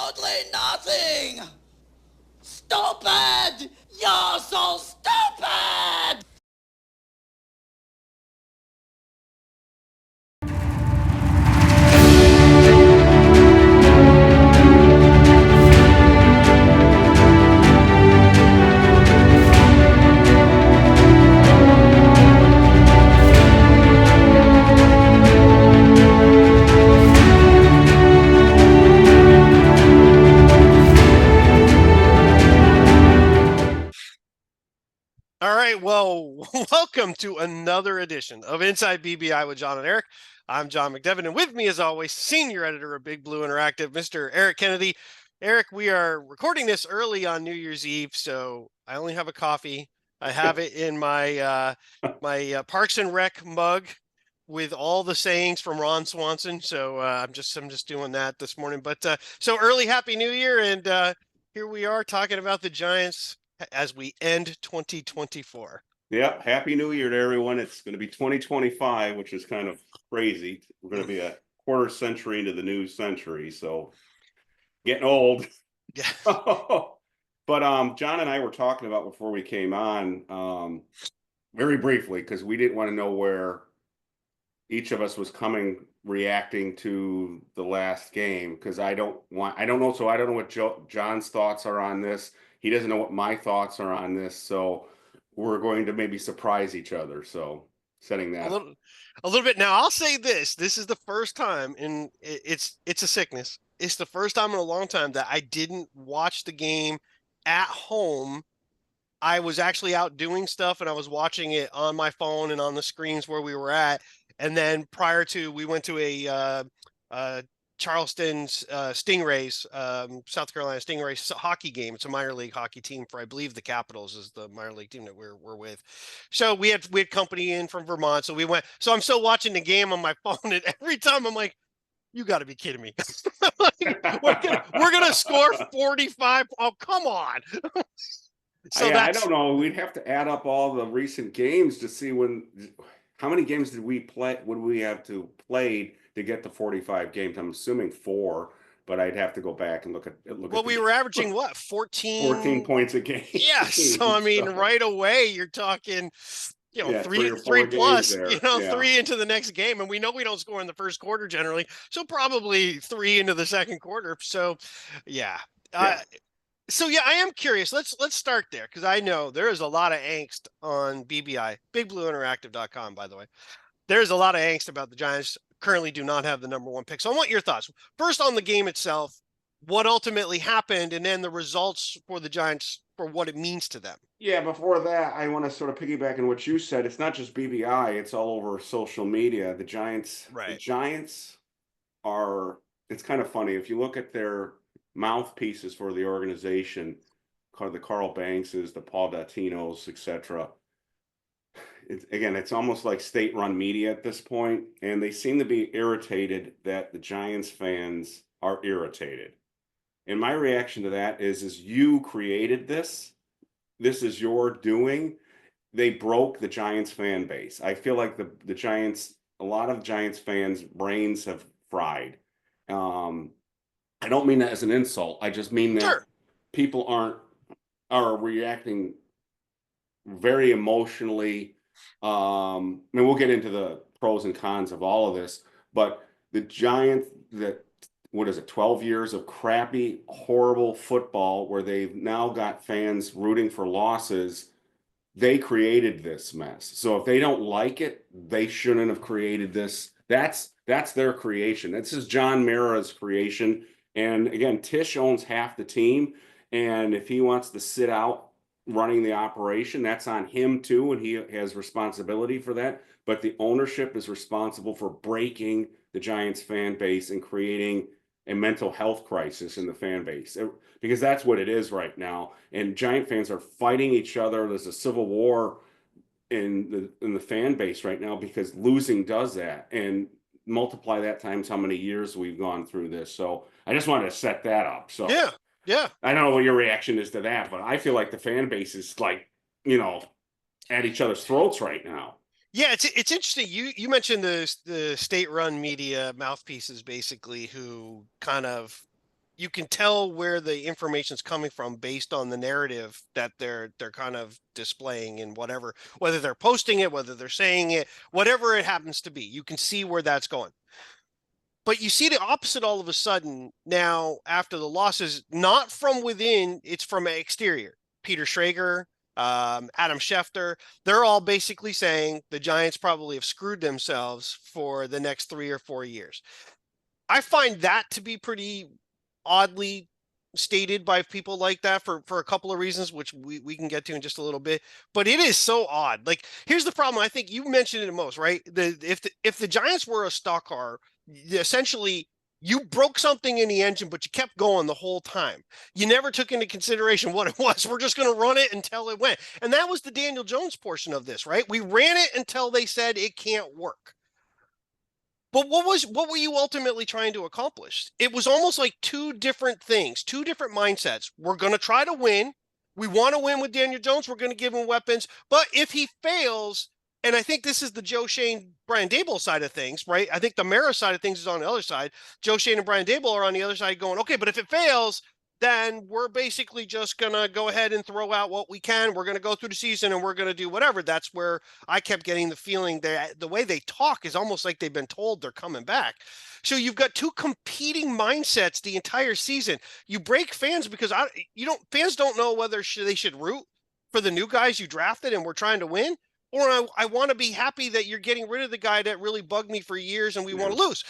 absolutely nothing! Stupid! You're so stupid! All right, well, welcome to another edition of Inside BBI with John and Eric. I'm John McDevitt, and with me, as always, senior editor of Big Blue Interactive, Mr. Eric Kennedy. Eric, we are recording this early on New Year's Eve, so I only have a coffee. I have it in my Parks and Rec mug with all the sayings from Ron Swanson. So I'm just doing that this morning. But so early Happy New Year, and here we are talking about the Giants as we end 2024. Yep. Happy New Year to everyone. It's going to be 2025, which is kind of crazy. We're going to be a quarter century into the new century. So getting old. Yeah. But John and I were talking about before we came on, very briefly, because we didn't want to know where each of us was reacting to the last game, because I don't know. So I don't know what John's thoughts are on this. He doesn't know what my thoughts are on this. So we're going to maybe surprise each other. So setting that a little bit. Now I'll say this is the first time, and it's a sickness. It's the first time in a long time that I didn't watch the game at home. I was actually out doing stuff, and I was watching it on my phone and on the screens where we were at. And then prior to, we went to a Charleston's Stingrays, South Carolina Stingrays hockey game. It's a minor league hockey team for, I believe, the Capitals is the minor league team that we're with. So we had company in from Vermont. So we went. So I'm still watching the game on my phone, and every time I'm like, you got to be kidding me. we're gonna score 45. Oh, come on. So I don't know. We'd have to add up all the recent games to see how many games did we play? Would we have to play to get to 45 games? I'm assuming 4, but I'd have to go back and look at. Well, we were averaging what, 14 points a game. Yeah, so I mean, right away you're talking, three plus, 3 into the next game, and we know we don't score in the first quarter generally, so probably 3 into the second quarter. So, yeah. So yeah, I am curious. Let's start there, because I know there is a lot of angst on BBI, BigBlueInteractive.com, by the way. There's a lot of angst about the Giants currently do not have the number 1 pick. So I want your thoughts. First on the game itself, what ultimately happened, and then the results for the Giants for what it means to them. Yeah, before that, I want to sort of piggyback on what you said. It's not just BBI, it's all over social media. The Giants are, it's kind of funny. If you look at their mouthpieces for the organization, the Carl Bankses, the Paul Datinos, etc. It's almost like state-run media at this point, and they seem to be irritated that the Giants fans are irritated. And my reaction to that is you created this. This is your doing. They broke the Giants fan base. I feel like the Giants, a lot of Giants fans' brains have fried. I don't mean that as an insult. I just mean that people are reacting very emotionally. I mean, we'll get into the pros and cons of all of this, but the Giants, 12 years of crappy, horrible football where they've now got fans rooting for losses, they created this mess. So if they don't like it, they shouldn't have created this. That's their creation. This is John Mara's creation. And again, Tisch owns half the team. And if he wants to sit out running the operation, that's on him too. And he has responsibility for that. But the ownership is responsible for breaking the Giants fan base and creating a mental health crisis in the fan base, because that's what it is right now. And Giant fans are fighting each other. There's a civil war in the fan base right now because losing does that. And multiply that times how many years we've gone through this. So I just wanted to set that up. So yeah. I don't know what your reaction is to that, but I feel like the fan base is like, at each other's throats right now. Yeah, it's interesting. You mentioned the state-run media mouthpieces, basically, who kind of you can tell where the information's coming from based on the narrative that they're kind of displaying in whatever, whether they're posting it, whether they're saying it, whatever it happens to be. You can see where that's going. But you see the opposite all of a sudden now after the losses, not from within, it's from exterior. Peter Schrager, Adam Schefter, they're all basically saying the Giants probably have screwed themselves for the next 3 or 4 years. I find that to be pretty oddly stated by people like that for a couple of reasons, which we can get to in just a little bit. But it is so odd. Like, here's the problem. I think you mentioned it most, right? If the Giants were a stock car, essentially you broke something in the engine, but you kept going the whole time. You never took into consideration what it was. We're just going to run it until it went. And that was the Daniel Jones portion of this, right? We ran it until they said it can't work. But what were you ultimately trying to accomplish? It was almost like two different things, two different mindsets. We're going to try to win. We want to win with Daniel Jones. We're going to give him weapons. But if he fails, and I think this is the Joe Schoen, Brian Daboll side of things, right? I think the Mara side of things is on the other side. Joe Schoen and Brian Daboll are on the other side going, okay, but if it fails, then we're basically just going to go ahead and throw out what we can. We're going to go through the season and we're going to do whatever. That's where I kept getting the feeling that the way they talk is almost like they've been told they're coming back. So you've got two competing mindsets the entire season. You break fans because fans don't know whether they should root for the new guys you drafted and we're trying to win, or I want to be happy that you're getting rid of the guy that really bugged me for years and we want to lose.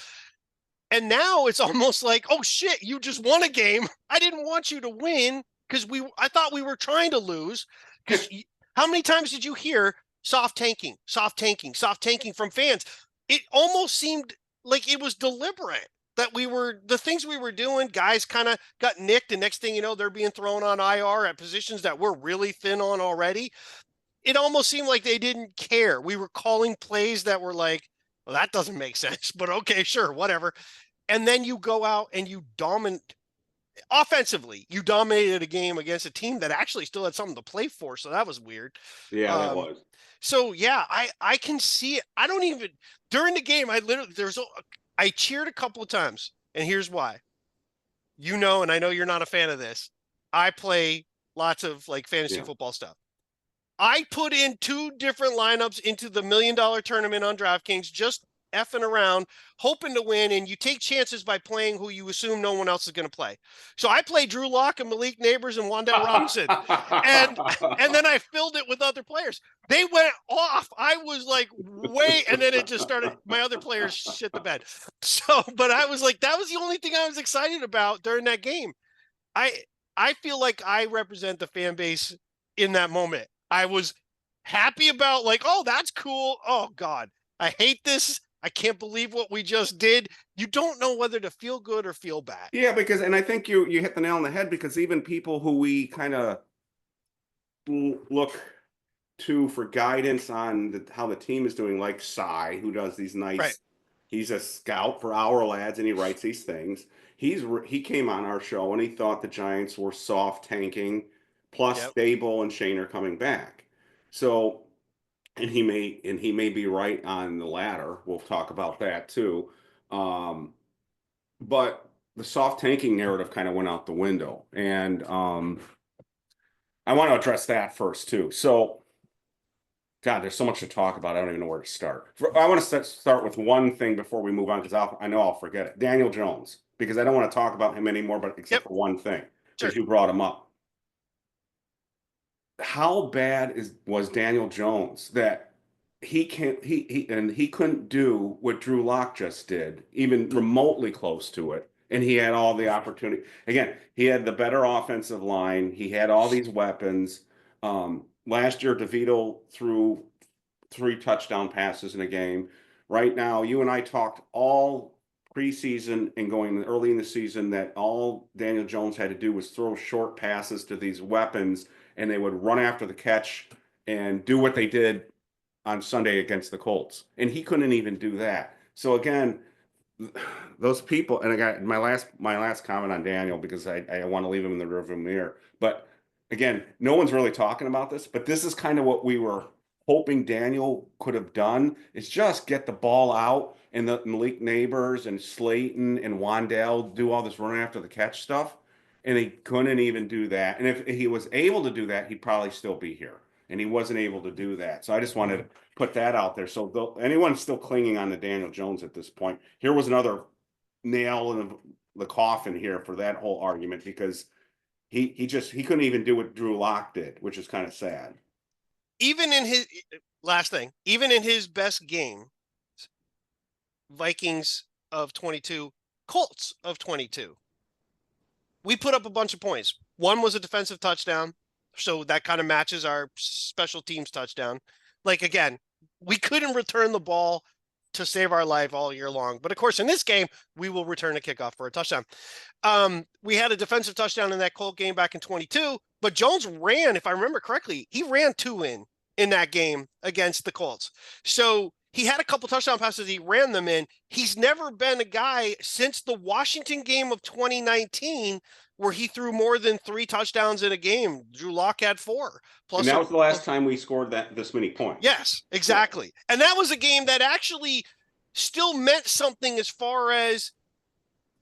And now it's almost like, oh shit, you just won a game. I didn't want you to win because I thought we were trying to lose. Because how many times did you hear soft tanking from fans? It almost seemed like it was deliberate that the things we were doing, guys kind of got nicked. And next thing you know, they're being thrown on IR at positions that we're really thin on already. It almost seemed like they didn't care. We were calling plays that were like, well, that doesn't make sense, but okay, sure, whatever. And then you go out and you dominate offensively. You dominated a game against a team that actually still had something to play for. So that was weird. Yeah, that was. So yeah, I can see it. I don't even during the game. I cheered a couple of times, and here's why. And I know you're not a fan of this. I play lots of like fantasy football stuff. I put in 2 different lineups into the $1 million tournament on DraftKings, just effing around, hoping to win, and you take chances by playing who you assume no one else is going to play. So I played Drew Lock and Malik Nabers and Wan'Dale Robinson, and then I filled it with other players. They went off. I was like, and then it just started. My other players shit the bed. So, but I was like, that was the only thing I was excited about during that game. I feel like I represent the fan base in that moment. I was happy about like, oh, that's cool. Oh God, I hate this. I can't believe what we just did. You don't know whether to feel good or feel bad. Yeah, and I think you hit the nail on the head, because even people who we kind of look to for guidance on how the team is doing, like Cy, who does these nice, right. He's a scout for Our Lads and he writes these things. He came on our show and he thought the Giants were soft tanking. Plus, Daboll and Shane are coming back. So, and he may be right on the latter. We'll talk about that too. But the soft tanking narrative kind of went out the window, and I want to address that first too. So, God, there's so much to talk about. I don't even know where to start. I want to start with one thing before we move on, because I know I'll forget it. Daniel Jones, because I don't want to talk about him anymore, but except for one thing, because you brought him up. How bad was Daniel Jones that he couldn't do what Drew Lock just did, even remotely close to it, and he had all the opportunity. Again, he had the better offensive line. He had all these weapons. Last year, DeVito threw 3 touchdown passes in a game. Right now, you and I talked all preseason and going early in the season that all Daniel Jones had to do was throw short passes to these weapons, and they would run after the catch and do what they did on Sunday against the Colts. And he couldn't even do that. So again, those people, and I got my last comment on Daniel, because I want to leave him in the rearview mirror. But again, no one's really talking about this, but this is kind of what we were hoping Daniel could have done, is just get the ball out and the Malik Nabers and Slayton and Wandell do all this run after the catch stuff, and he couldn't even do that. And if he was able to do that, he'd probably still be here. And he wasn't able to do that. So I just wanted to put that out there. So anyone still clinging on to Daniel Jones at this point, here was another nail in the coffin here for that whole argument, because he couldn't even do what Drew Lock did, which is kind of sad. Even in his last thing, even in his best game, Vikings of 22, Colts of 22, we put up a bunch of points. One was a defensive touchdown, so that kind of matches our special teams touchdown. Like, again, we couldn't return the ball to save our life all year long. But of course, in this game, we will return a kickoff for a touchdown. We had a defensive touchdown in that Colt game back in 22, but Jones ran, if I remember correctly, he ran 2 in that game against the Colts. So he had a couple touchdown passes. He ran them in. He's never been a guy since the Washington game of 2019 where he threw more than 3 touchdowns in a game. Drew Lock had 4. Plus, and that was the last time we scored this many points. Yes, exactly. Yeah. And that was a game that actually still meant something as far as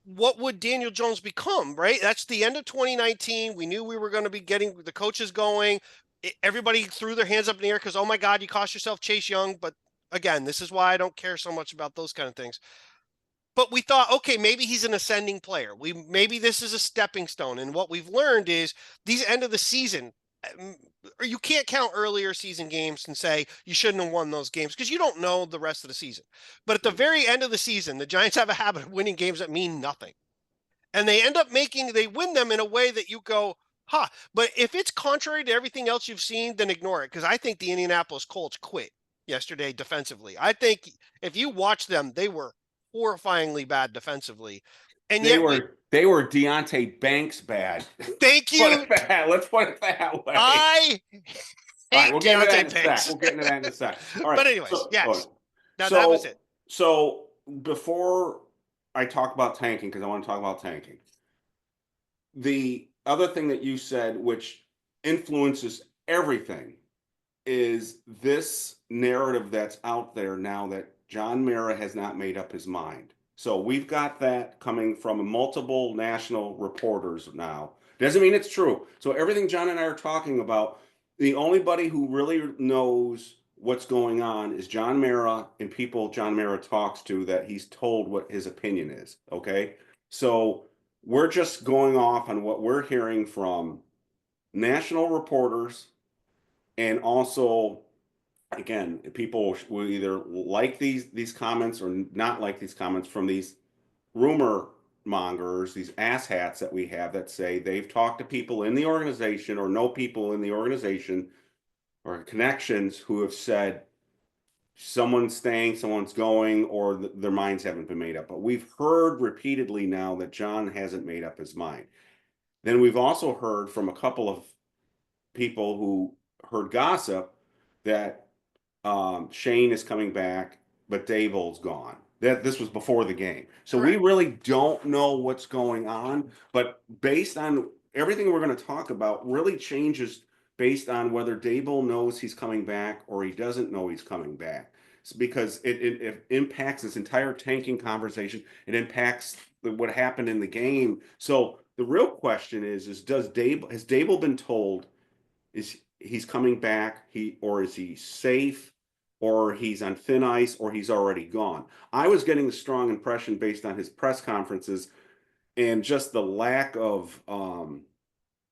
what would Daniel Jones become, right? That's the end of 2019. We knew we were going to be getting the coaches going. Everybody threw their hands up in the air because, oh my God, you cost yourself Chase Young. But again, this is why I don't care so much about those kind of things. But we thought, okay, maybe he's an ascending player. Maybe this is a stepping stone. And what we've learned is these end of the season, you can't count earlier season games and say you shouldn't have won those games because you don't know the rest of the season. But at the very end of the season, the Giants have a habit of winning games that mean nothing. And they end up they win them in a way that you go, huh. But if it's contrary to everything else you've seen, then ignore it. Because I think the Indianapolis Colts quit yesterday defensively. I think if you watch them, they were horrifyingly bad defensively. And they were Deontay Banks bad. Thank you. Let's put it that way. I hate we'll Deontay Banks. We'll get into that in a sec. All right. But anyways, yes. Now that was it. So before I talk about tanking, because I want to talk about tanking, the other thing that you said, which influences everything, is this narrative that's out there now that John Mara has not made up his mind. So we've got that coming from multiple national reporters now. Doesn't mean it's true. So everything John and I are talking about, the only body who really knows what's going on is John Mara and people John Mara talks to that he's told what his opinion is. Okay. So we're just going off on what we're hearing from national reporters, and also, again, people will either like these comments or not like these comments from these rumor mongers, these asshats that we have that say they've talked to people in the organization or know people in the organization or connections who have said someone's staying, someone's going, or their minds haven't been made up. But we've heard repeatedly now that John hasn't made up his mind. Then we've also heard from a couple of people who heard gossip that Shane is coming back, but Daboll's gone. This was before the game. So we really don't know what's going on, but based on everything we're going to talk about really changes based on whether Daboll knows he's coming back or he doesn't know he's coming back. It's because it impacts this entire tanking conversation. It impacts what happened in the game. So the real question is has Daboll been told he's coming back, or is he safe, or he's on thin ice, or he's already gone? I was getting a strong impression based on his press conferences and just the lack of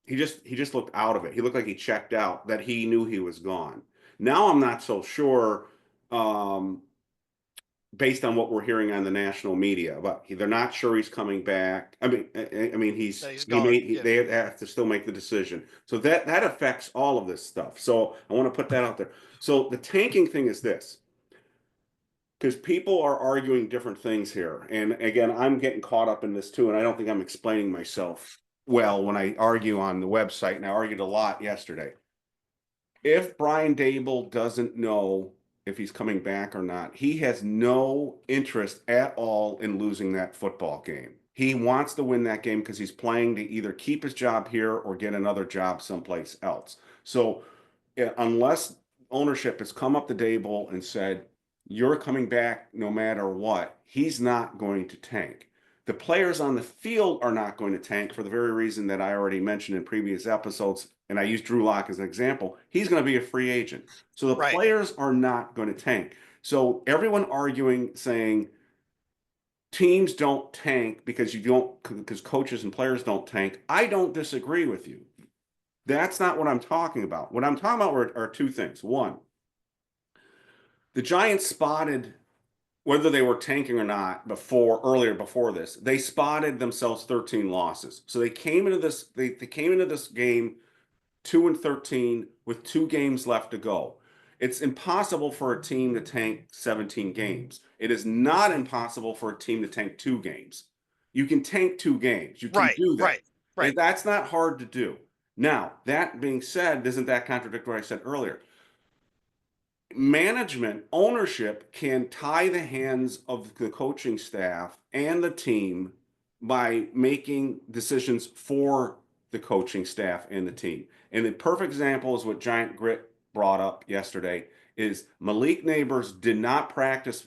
he just looked out of it. He looked like he checked out, that he knew he was gone. Now I'm not so sure based on what we're hearing on the national media, but they're not sure he's coming back. I mean, they have to still make the decision. So that affects all of this stuff. So I want to put that out there. So the tanking thing is this, because people are arguing different things here. And again, I'm getting caught up in this too. And I don't think I'm explaining myself well when I argue on the website, and I argued a lot yesterday. If Brian Daboll doesn't know if he's coming back or not, he has no interest at all in losing that football game. He wants to win that game because he's playing to either keep his job here or get another job someplace else. So unless ownership has come up to Daboll and said, you're coming back no matter what. He's not going to tank. The players on the field are not going to tank for the very reason that I already mentioned in previous episodes, and I used Drew Lock as an example. He's going to be a free agent. So the Right. players are not going to tank. So everyone arguing, saying teams don't tank because coaches and players don't tank. I don't disagree with you. That's not what I'm talking about. What I'm talking about are two things. One, the Giants spotted, whether they were tanking or not earlier before this, they spotted themselves 13 losses. So they came into this game 2-13 with 2 games left to go. It's impossible for a team to tank 17 games. It is not impossible for a team to tank 2 games. You can tank 2 games. You can do that. Right. And that's not hard to do. Now, that being said, doesn't that contradict what I said earlier? Management, ownership can tie the hands of the coaching staff and the team by making decisions for the coaching staff and the team. And the perfect example is what Giant Grit brought up yesterday is Malik Nabers did not practice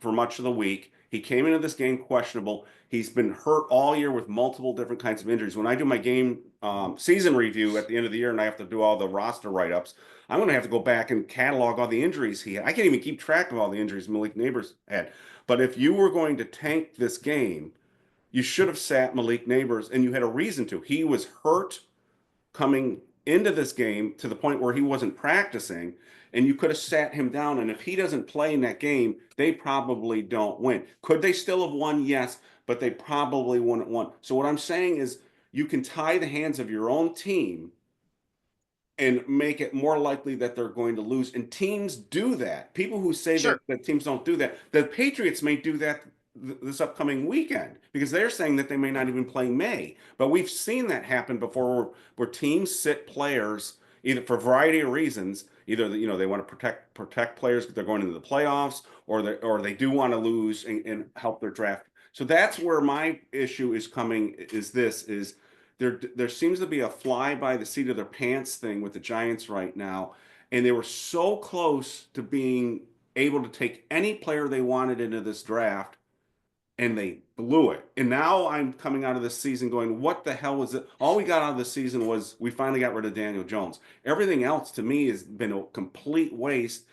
for much of the week. He came into this game questionable. He's been hurt all year with multiple different kinds of injuries. When I do my game season review at the end of the year and I have to do all the roster write-ups, I'm going to have to go back and catalog all the injuries he had. I can't even keep track of all the injuries Malik Nabers had. But if you were going to tank this game, you should have sat Malik Nabers, and you had a reason to. He was hurt coming into this game to the point where he wasn't practicing, and you could have sat him down. And if he doesn't play in that game, they probably don't win. Could they still have won? Yes, but they probably wouldn't won. So what I'm saying is you can tie the hands of your own team and make it more likely that they're going to lose. And teams do that. People who say that teams don't do that, the Patriots may do that this upcoming weekend because they're saying that they may not even play May. But we've seen that happen before where teams sit players either for a variety of reasons. Either they want to protect players because they're going into the playoffs, or they do want to lose and help their draft. So that's where my issue is coming. There seems to be a fly by the seat of their pants thing with the Giants right now, and they were so close to being able to take any player they wanted into this draft, and they blew it. And now I'm coming out of this season going, what the hell was it? All we got out of the season was we finally got rid of Daniel Jones. Everything else to me has been a complete waste.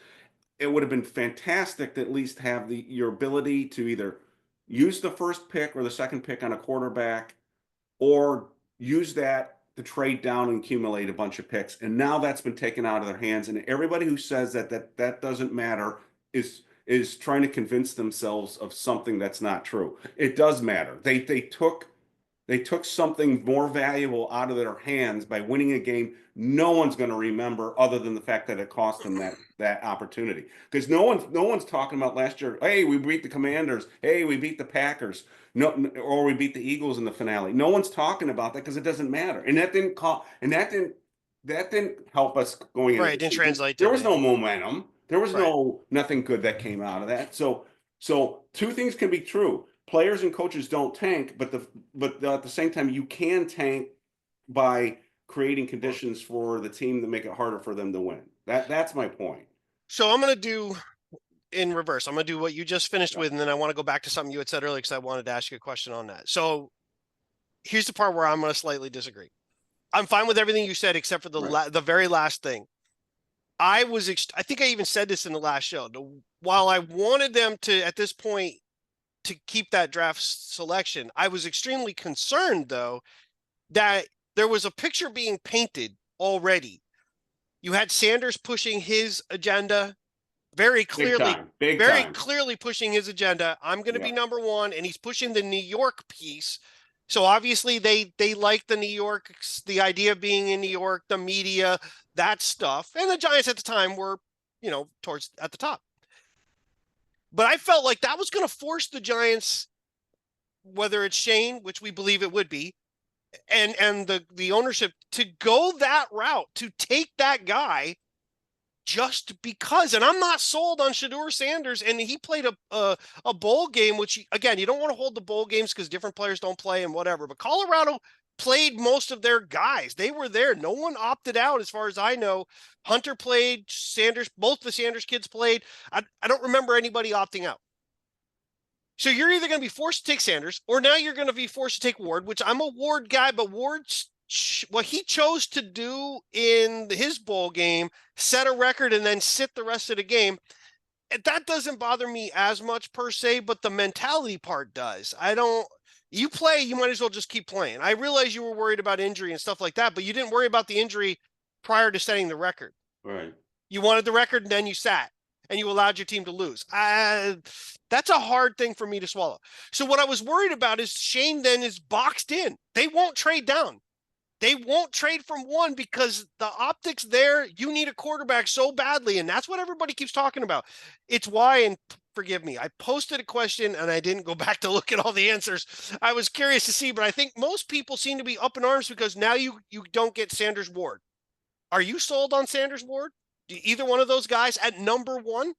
It would have been fantastic to at least have your ability to either use the first pick or the second pick on a quarterback, or use that to trade down and accumulate a bunch of picks. And now that's been taken out of their hands. And everybody who says that doesn't matter is trying to convince themselves of something that's not true. It does matter. They took something more valuable out of their hands by winning a game no one's going to remember, other than the fact that it cost them that opportunity. Because no one's talking about last year. Hey, we beat the Commanders. Hey, we beat the Packers. No, or we beat the Eagles in the finale. No one's talking about that because it doesn't matter. And that didn't help us going into Right. It didn't translate. There was no momentum. There was nothing good that came out of that. So two things can be true. Players and coaches don't tank, but at the same time, you can tank by creating conditions for the team to make it harder for them to win. That's my point. So I'm going to do in reverse. I'm going to do what you just finished with, and then I want to go back to something you had said earlier because I wanted to ask you a question on that. So here's the part where I'm going to slightly disagree. I'm fine with everything you said except for the very last thing. I think I even said this in the last show. While I wanted them to, at this point, to keep that draft selection, I was extremely concerned, though, that there was a picture being painted already. You had Sanders pushing his agenda very clearly, clearly pushing his agenda. I'm going to be number one, and he's pushing the New York piece. So obviously they like the New York, the idea of being in New York, the media, that stuff. And the Giants at the time were, at the top. But I felt like that was going to force the Giants, whether it's Shane, which we believe it would be, and the ownership, to go that route, to take that guy just because. And I'm not sold on Shadeur Sanders, and he played a bowl game, which, again, you don't want to hold the bowl games because different players don't play and whatever. But Colorado played most of their guys. They were there. No one opted out as far as I know. Hunter played, Sanders, both the Sanders kids played. I don't remember anybody opting out. So you're either going to be forced to take Sanders, or now you're going to be forced to take Ward, which I'm a Ward guy, but Ward's what he chose to do in his bowl game, set a record and then sit the rest of the game. That doesn't bother me as much per se, but the mentality part does. You play, you might as well just keep playing. I realize you were worried about injury and stuff like that, but you didn't worry about the injury prior to setting the record. Right. You wanted the record and then you sat and you allowed your team to lose. That's a hard thing for me to swallow. So what I was worried about is Shane then is boxed in. They won't trade down. They won't trade from one because the optics there, you need a quarterback so badly. And that's what everybody keeps talking about. It's why, and forgive me, I posted a question and I didn't go back to look at all the answers. I was curious to see, but I think most people seem to be up in arms because now you don't get Sanders Ward. Are you sold on Sanders Ward? Either one of those guys at number one?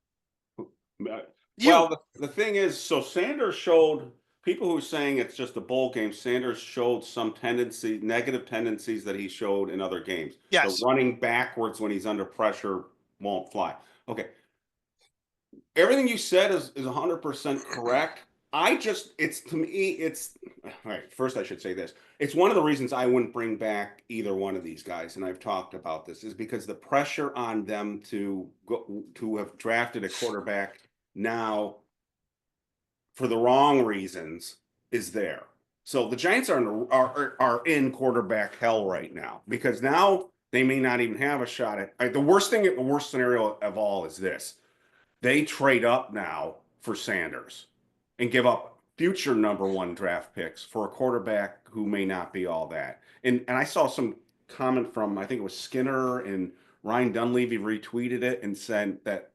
Well, the thing is, so Sanders showed, people who are saying it's just a bowl game, Sanders showed some negative tendencies that he showed in other games. Yes. So running backwards when he's under pressure won't fly. Okay. Everything you said is 100% correct. To me, all right, first I should say this. It's one of the reasons I wouldn't bring back either one of these guys, and I've talked about this, is because the pressure on them to have drafted a quarterback now for the wrong reasons is there. So the Giants are in quarterback hell right now, because now they may not even have a shot at the worst scenario of all is this. They trade up now for Sanders and give up future number one draft picks for a quarterback who may not be all that. And I saw some comment from, I think it was Skinner, and Ryan Dunleavy retweeted it and said that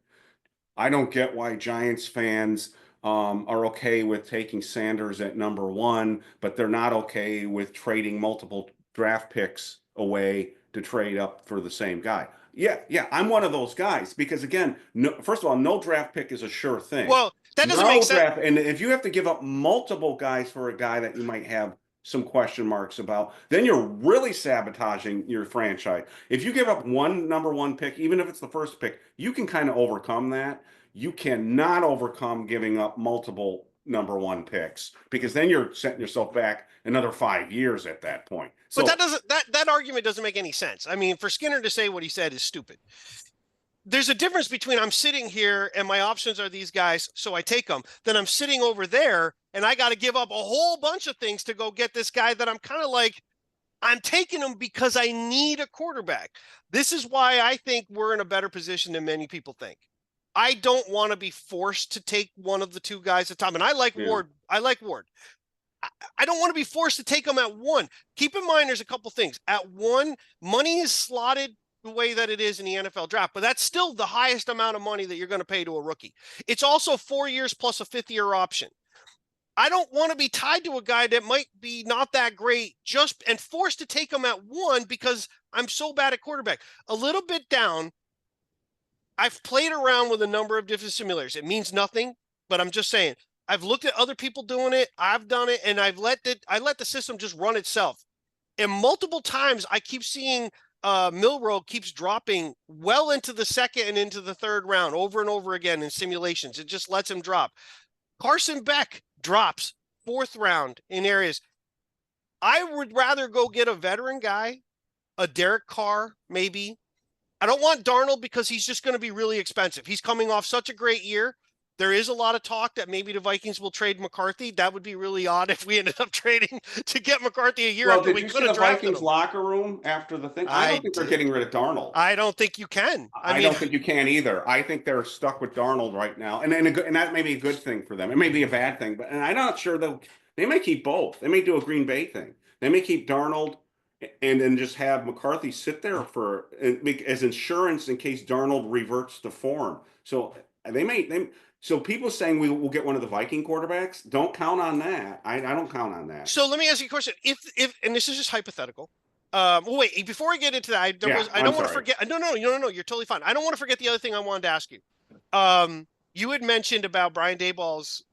I don't get why Giants fans are okay with taking Sanders at number one, but they're not okay with trading multiple draft picks away to trade up for the same guy. Yeah, I'm one of those guys because, again, first of all, no draft pick is a sure thing. Well, that doesn't make sense. And if you have to give up multiple guys for a guy that you might have some question marks about, then you're really sabotaging your franchise. If you give up one number one pick, even if it's the first pick, you can kind of overcome that. You cannot overcome giving up multiple number one picks, because then you're setting yourself back another 5 years at that point. So, but that argument doesn't make any sense. I mean, for Skinner to say what he said is stupid. There's a difference between I'm sitting here and my options are these guys, so I take them. Then I'm sitting over there and I got to give up a whole bunch of things to go get this guy that I'm kind of like, I'm taking him because I need a quarterback. This is why I think we're in a better position than many people think. I don't want to be forced to take one of the two guys at a time. And I like Ward. I like Ward. I don't want to be forced to take them at one. Keep in mind, there's a couple things. At one, money is slotted the way that it is in the NFL draft, but that's still the highest amount of money that you're going to pay to a rookie. It's also 4 years plus a fifth-year option. I don't want to be tied to a guy that might be not that great and forced to take him at one because I'm so bad at quarterback. A little bit down, I've played around with a number of different simulators. It means nothing, but I'm just saying. I've looked at other people doing it. I've done it, and I let the system just run itself. And multiple times I keep seeing Milroe keeps dropping well into the second and into the third round over and over again in simulations. It just lets him drop. Carson Beck drops fourth round in areas. I would rather go get a veteran guy, a Derek Carr maybe. I don't want Darnold because he's just going to be really expensive. He's coming off such a great year. There is a lot of talk that maybe the Vikings will trade McCarthy. That would be really odd if we ended up trading to get McCarthy a year after we could have drafted him. Did you see the Vikings locker room after the thing? I don't think they're getting rid of Darnold. I don't think you can. I don't think you can either. I think they're stuck with Darnold right now, and that may be a good thing for them. It may be a bad thing, but I'm not sure they may keep both. They may do a Green Bay thing. They may keep Darnold and then just have McCarthy sit there as insurance in case Darnold reverts to form. So So people saying we will get one of the Viking quarterbacks, don't count on that. I don't count on that. So let me ask you a question. If and this is just hypothetical. Well, wait, before I get into that, I don't want to forget. No, you're totally fine. I don't want to forget the other thing I wanted to ask you. You had mentioned about Brian Daboll's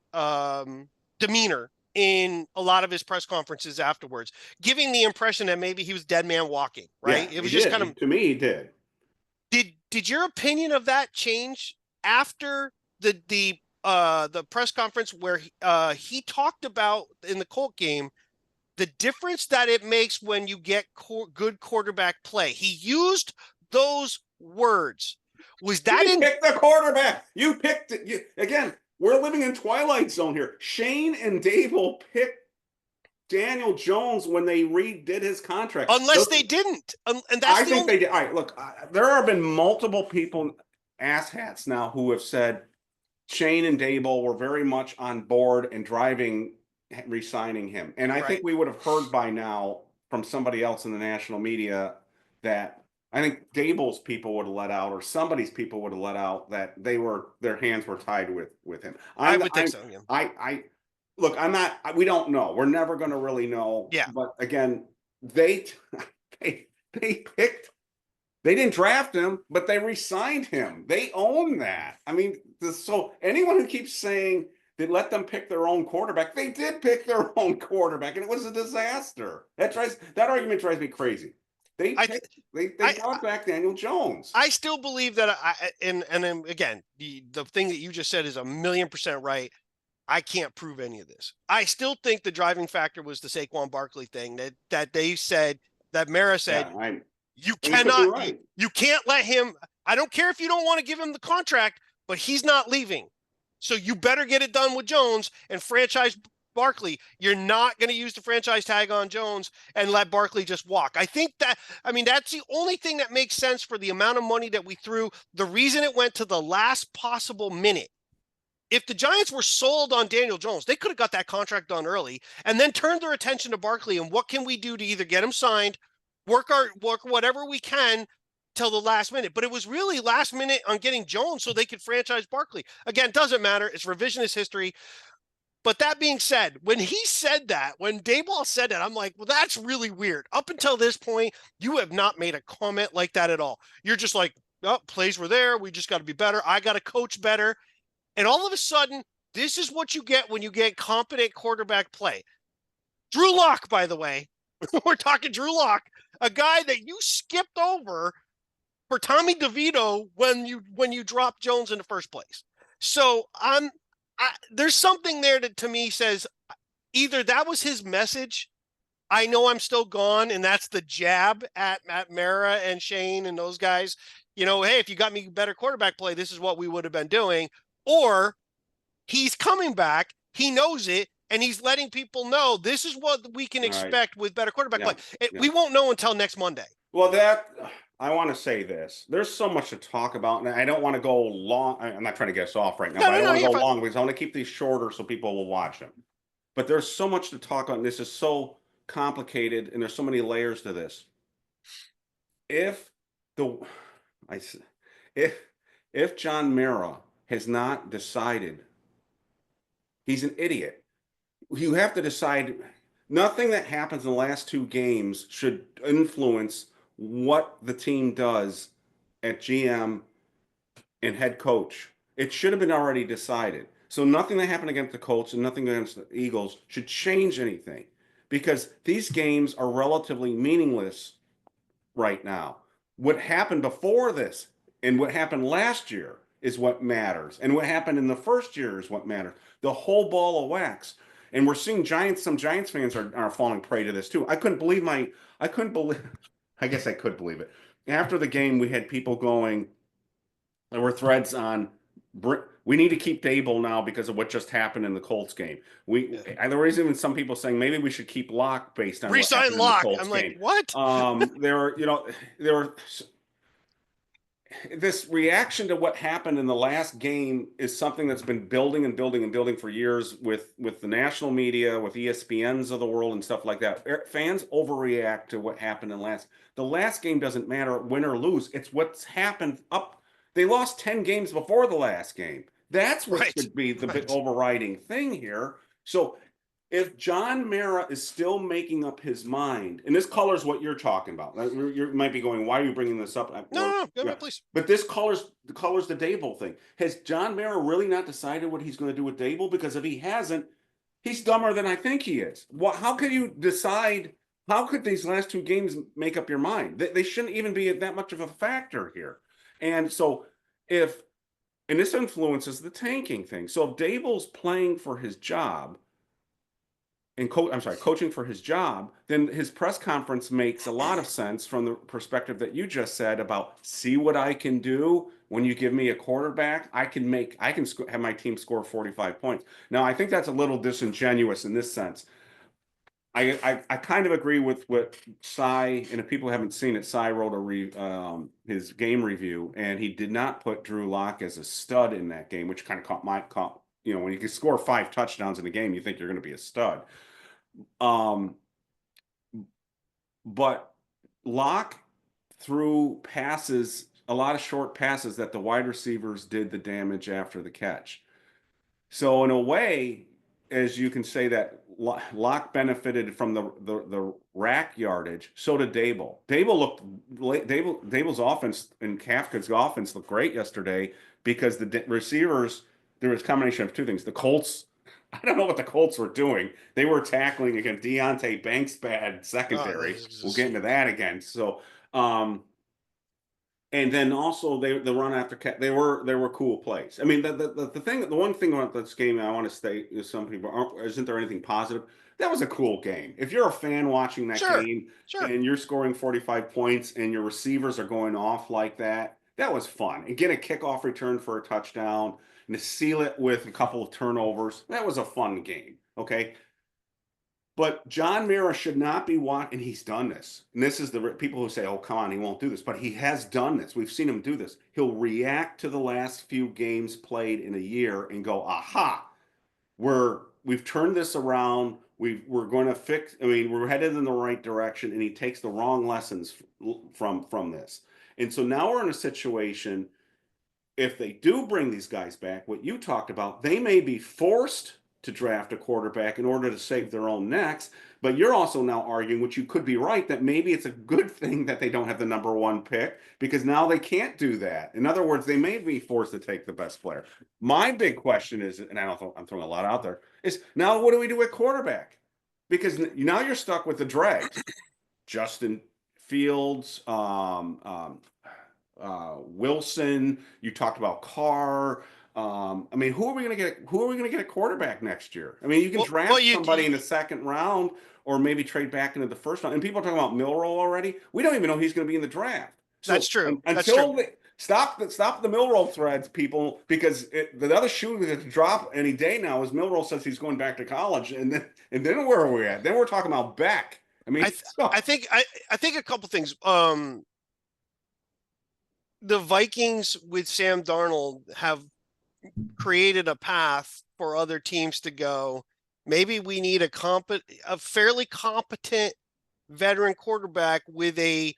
demeanor in a lot of his press conferences afterwards, giving the impression that maybe he was dead man walking, right? Yeah, It was just kind of, to me, he did. Did your opinion of that change after the press conference where he talked about in the Colt game the difference that it makes when you get good quarterback play? He used those words. Was that you picked the quarterback? You picked it. Again, we're living in Twilight Zone here. Shane and Daboll picked Daniel Jones when they redid his contract. Unless they didn't. And that's I think they did. All right, look, there have been multiple people, asshats now, who have said Shane and Daboll were very much on board and driving re-signing him. And I think we would have heard by now from somebody else in the national media that I think Daboll's people would have let out, or somebody's people would have let out, that their hands were tied with him. I would think so. Yeah. Look, we don't know. We're never going to really know. Yeah. But again, they didn't draft him, but they re-signed him. They own that. I mean, so anyone who keeps saying they let them pick their own quarterback, they did pick their own quarterback, and it was a disaster. That argument drives me crazy. They brought back Daniel Jones. I still believe that and then again, the thing that you just said is 1,000,000% right. I can't prove any of this. I still think the driving factor was the Saquon Barkley thing that they said, that Mara said, you can't let him. I don't care if you don't want to give him the contract, but he's not leaving. So you better get it done with Jones and franchise Barkley. You're not going to use the franchise tag on Jones and let Barkley just walk. That's the only thing that makes sense for the amount of money that we threw. The reason it went to the last possible minute. If the Giants were sold on Daniel Jones, they could have got that contract done early and then turned their attention to Barkley and what can we do to either get him signed, work whatever we can till the last minute. But it was really last minute on getting Jones so they could franchise Barkley. Again, doesn't matter. It's revisionist history. But that being said, when Daboll said that, I'm like, well, that's really weird. Up until this point, you have not made a comment like that at all. You're just like, oh, plays were there. We just got to be better. I got to coach better. And all of a sudden, this is what you get when you get competent quarterback play. Drew Lock, by the way, we're talking Drew Lock, a guy that you skipped over for Tommy DeVito when you dropped Jones in the first place. So there's something there that to me says either that was his message. I know I'm still gone, and that's the jab at Mara and Shane and those guys. Hey, if you got me better quarterback play, this is what we would have been doing. Or he's coming back, he knows it, and he's letting people know this is what we can expect with better quarterback play. We won't know until next Monday. Well, I want to say this. There's so much to talk about, and I don't want to go long. I'm not trying to get us off right now, but I don't want to go long because I want to keep these shorter so people will watch them. But there's so much to talk about, and this is so complicated, and there's so many layers to this. If John Mara has not decided, he's an idiot. You have to decide. Nothing that happens in the last two games should influence what the team does at GM and head coach. It should have been already decided. So nothing that happened against the Colts and nothing against the Eagles should change anything, because these games are relatively meaningless right now. What happened before this and what happened last year is what matters. And what happened in the first year is what matters. The whole ball of wax. And we're seeing some Giants fans are falling prey to this too. I guess I could believe it. After the game, we had people going, there were threads on, we need to keep Daboll now because of what just happened in the Colts game. There was even some people saying maybe we should keep Locke based on resign Locke. I'm like, what? There were this reaction to what happened in the last game is something that's been building and building and building for years with the national media, with ESPNs of the world and stuff like that. Fans overreact to what happened in the last game. Doesn't matter win or lose. It's what's happened up. They lost 10 games before the last game. That's what should be the big overriding thing here. So if John Mara is still making up his mind, and this colors what you're talking about. You might be going, why are you bringing this up? No, please. But this colors the Daboll thing. Has John Mara really not decided what he's going to do with Daboll? Because if he hasn't, He's dumber than I think he is. How could you decide? How could these last 2 games make up your mind? They shouldn't even be that much of a factor here. And so and this influences the tanking thing. So if Daboll's playing for his job and coaching for his job, then his press conference makes a lot of sense from the perspective that you just said about see what I can do when you give me a quarterback. I can have my team score 45 points. Now, I think that's a little disingenuous in this sense. I kind of agree with what Cy, and if people haven't seen it, Cy wrote his game review, and he did not put Drew Lock as a stud in that game, which kind of caught when you can score 5 touchdowns in a game, you think you're going to be a stud. But Lock threw passes, a lot of short passes that the wide receivers did the damage after the catch. So in a way, as you can say that Lock benefited from the rack yardage, so did Daboll. Daboll's offense and Kafka's offense looked great yesterday because the receivers, there was a combination of 2 things. The Colts, I don't know what the Colts were doing. They were tackling against Deonte Banks' bad secondary. We'll get into that again. So, and then also the run after they were cool plays. I mean, the one thing about this game I want to state is some people isn't there anything positive? That was a cool game. If you're a fan watching that game and you're scoring 45 points and your receivers are going off like that, that was fun. And get a kickoff return for a touchdown and to seal it with a couple of turnovers, that was a fun game. Okay. But John Mara should not be watching, and he's done this. And this is the people who say, oh, come on, he won't do this. But he has done this. We've seen him do this. He'll react to the last few games played in a year and go, aha, we've turned this around. We're going to fix, we're headed in the right direction. And he takes the wrong lessons from this. And so now we're in a situation, if they do bring these guys back, what you talked about, they may be forced to draft a quarterback in order to save their own necks. But you're also now arguing, which you could be right, that maybe it's a good thing that they don't have the number 1 pick because now they can't do that. In other words, they may be forced to take the best player. My big question is, and I'm throwing a lot out there, is now what do we do at quarterback? Because now you're stuck with the dregs. Justin Fields, Wilson, you talked about Carr. Who are we going to get? Who are we going to get a quarterback next year? I mean, you can draft somebody in the 2nd round, or maybe trade back into the 1st round. And people are talking about Milroe already. We don't even know he's going to be in the draft. So that's true. Stop the Milroe threads, people, because the other shoe to drop any day now is Milroe says he's going back to college, and then where are we at? Then we're talking about Beck. I think a couple things. The Vikings with Sam Darnold have created a path for other teams to go. Maybe we need a fairly competent veteran quarterback with a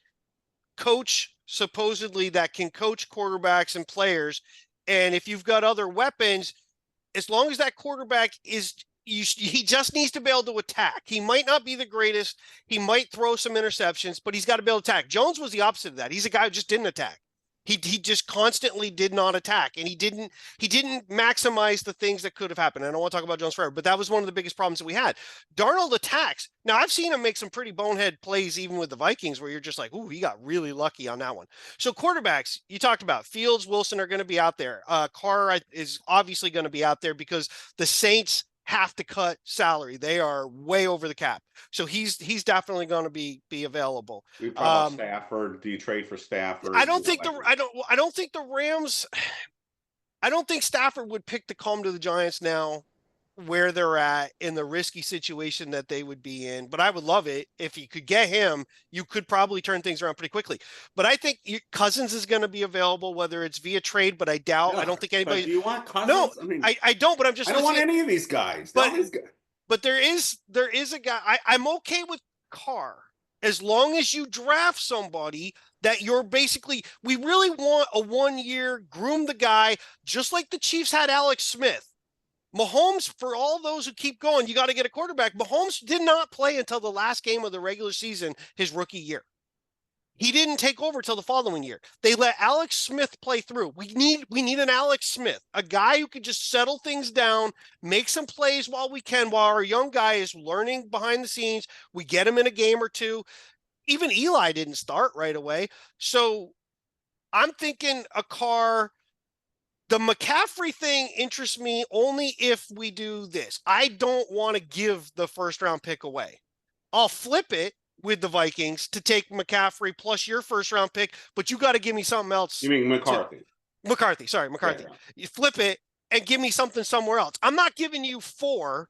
coach supposedly that can coach quarterbacks and players. And if you've got other weapons, as long as that quarterback he just needs to be able to attack. He might not be the greatest. He might throw some interceptions, but he's got to be able to attack. Jones was the opposite of that. He's a guy who just didn't attack. He just constantly did not attack, and he didn't maximize the things that could have happened. I don't want to talk about Jones forever, but that was one of the biggest problems that we had. Darnold attacks. Now, I've seen him make some pretty bonehead plays even with the Vikings where you're just like, ooh, he got really lucky on that one. So quarterbacks, you talked about Fields, Wilson are going to be out there. Carr is obviously going to be out there because the Saints have to cut salary. They are way over the cap. So he's definitely going to be available. We probably Stafford. Do you trade for Stafford? I don't think the Rams, I don't think Stafford would pick to come to the Giants now where they're at in the risky situation that they would be in. But I would love it if you could get him. You could probably turn things around pretty quickly. But I think Cousins is going to be available, whether it's via trade. But I doubt. I don't think anybody. Do you want Cousins? No, I don't. But I'm just. I don't want any of these guys. But there is a guy. I'm okay with Carr as long as you draft somebody that you're basically. We really want a 1-year groom the guy, just like the Chiefs had Alex Smith. Mahomes, for all those who keep going, you got to get a quarterback. Mahomes did not play until the last game of the regular season his rookie year. He didn't take over till the following year. They let Alex Smith play through. We need an Alex Smith, a guy who could just settle things down, make some plays while our young guy is learning behind the scenes. We get him in a game or two. Even Eli didn't start right away. So I'm thinking a car. The McCaffrey thing interests me only if we do this. I don't want to give the first round pick away. I'll flip it with the Vikings to take McCaffrey plus your first round pick, but you got to give me something else. You mean McCarthy? McCarthy. Yeah. You flip it and give me something somewhere else. I'm not giving you 4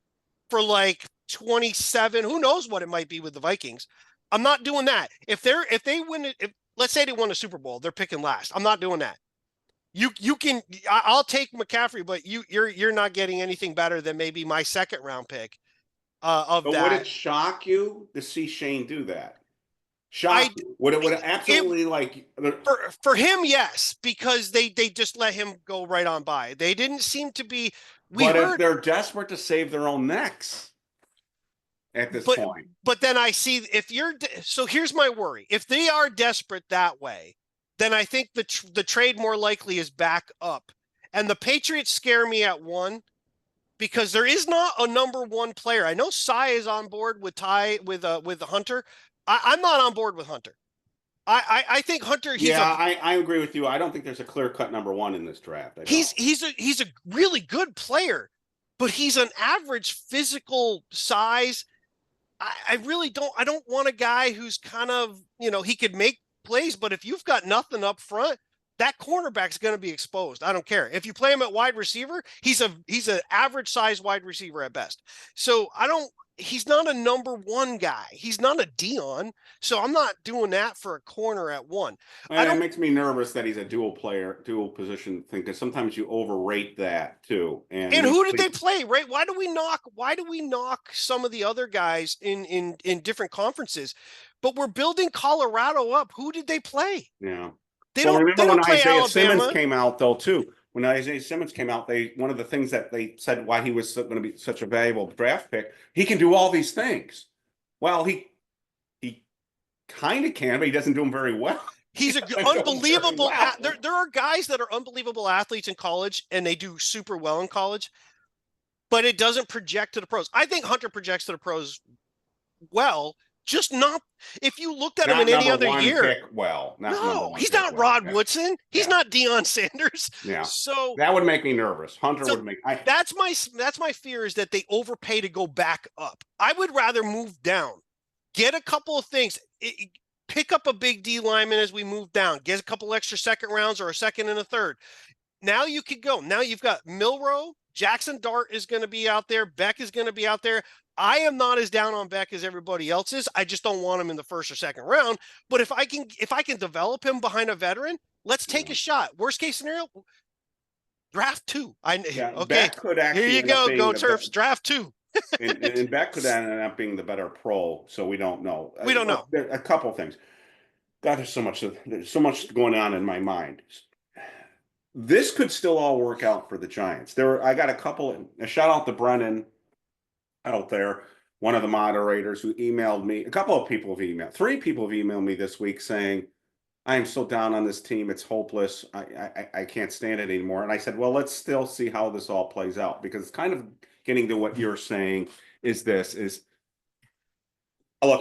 for like 27. Who knows what it might be with the Vikings? I'm not doing that. If they win it, let's say they won a Super Bowl, they're picking last. I'm not doing that. I'll take McCaffrey, but you're not getting anything better than maybe my second round pick. But would it shock you to see Shane do that? Would it absolutely for him? Yes, because they just let him go right on by. They didn't seem to be. If they're desperate to save their own necks at this point. But then I see so here's my worry. If they are desperate that way, then I think the trade more likely is back up, and the Patriots scare me at 1. Because there is not a number 1 player. I know Cy is on board with with Hunter. I'm not on board with Hunter. I think Hunter. I agree with you. I don't think there's a clear-cut number 1 in this draft. He's a really good player, but he's an average physical size. I really don't. I don't want a guy who's kind of he could make plays, but if you've got nothing up front, that cornerback's going to be exposed. I don't care. If you play him at wide receiver, he's an average size wide receiver at best. So he's not a number 1 guy. He's not a Dion. So I'm not doing that for a corner at 1. It makes me nervous that he's a dual position thing, because sometimes you overrate that too. And who did they play, right? Why do we knock some of the other guys in different conferences? But we're building Colorado up. Who did they play? Yeah. They don't play Isaiah Alabama. Simmons came out though too. When Isaiah Simmons came out, one of the things that they said why he was going to be such a valuable draft pick, he can do all these things. Well, he kind of can, but he doesn't do them very well. He's an unbelievable. There are guys that are unbelievable athletes in college, and they do super well in college, but it doesn't project to the pros. I think Hunter projects to the pros well. Just not if you looked at him in any other year. He's not Rod Woodson. He's not Deion Sanders. Yeah. So that would make me nervous. Hunter would make. That's my fear, is that they overpay to go back up. I would rather move down, get a couple of things, pick up a big D lineman as we move down, get a couple extra second rounds or a second and a third. Now you could go. Now you've got Milroe, Jackson Dart is going to be out there. Beck is going to be out there. I am not as down on Beck as everybody else is. I just don't want him in the first or second round. But if I can develop him behind a veteran, let's take a shot. Worst case scenario, draft 2. Okay. Here you go. Go Terps. Draft 2. and Beck could end up being the better pro. So we don't know. We don't know. There a couple of things. God, there's so much going on in my mind. This could still all work out for the Giants. I got a shout out to Brennan out there, one of the moderators, who emailed me. A couple of people have emailed. 3 people have emailed me this week saying, I am so down on this team. It's hopeless. I can't stand it anymore. And I said, well, let's still see how this all plays out, because it's kind of getting to what you're saying look,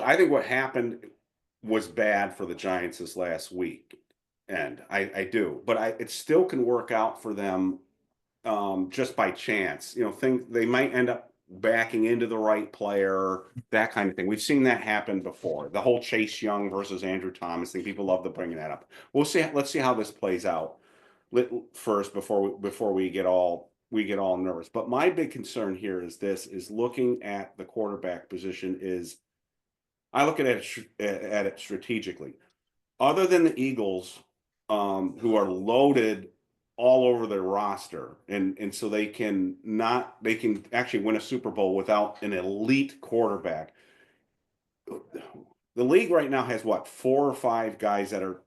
I think what happened was bad for the Giants this last week. And I do, but it still can work out for them just by chance. They might end up backing into the right player, that kind of thing. We've seen that happen before. The whole Chase Young versus Andrew Thomas thing. People love to bring that up. We'll see. Let's see how this plays out first before we get all nervous. But my big concern here is looking at the quarterback position. I look at it strategically. Other than the Eagles, who are loaded all over their roster, and so they can actually win a Super Bowl without an elite quarterback. The league right now has 4 or 5 guys that are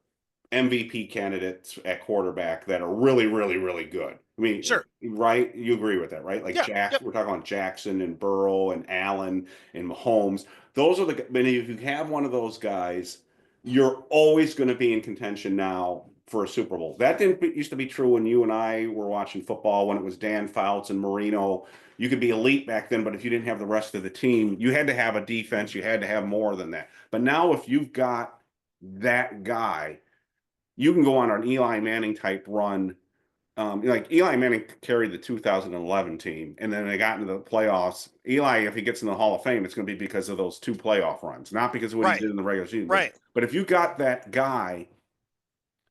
MVP candidates at quarterback that are really, really, really good. I mean, sure, right? You agree with that, right? Like We're talking about Jackson and Burrow and Allen and Mahomes. Those are if you have one of those guys, you're always going to be in contention now for a Super Bowl. That didn't used to be true when you and I were watching football, when it was Dan Fouts and Marino. You could be elite back then, but if you didn't have the rest of the team, you had to have a defense. You had to have more than that. But now if you've got that guy, you can go on an Eli Manning type run. Like Eli Manning carried the 2011 team, and then they got into the playoffs. Eli, if he gets in the Hall of Fame, it's going to be because of those 2 playoff runs, not because of what he did in the regular season. Right. But if you got that guy,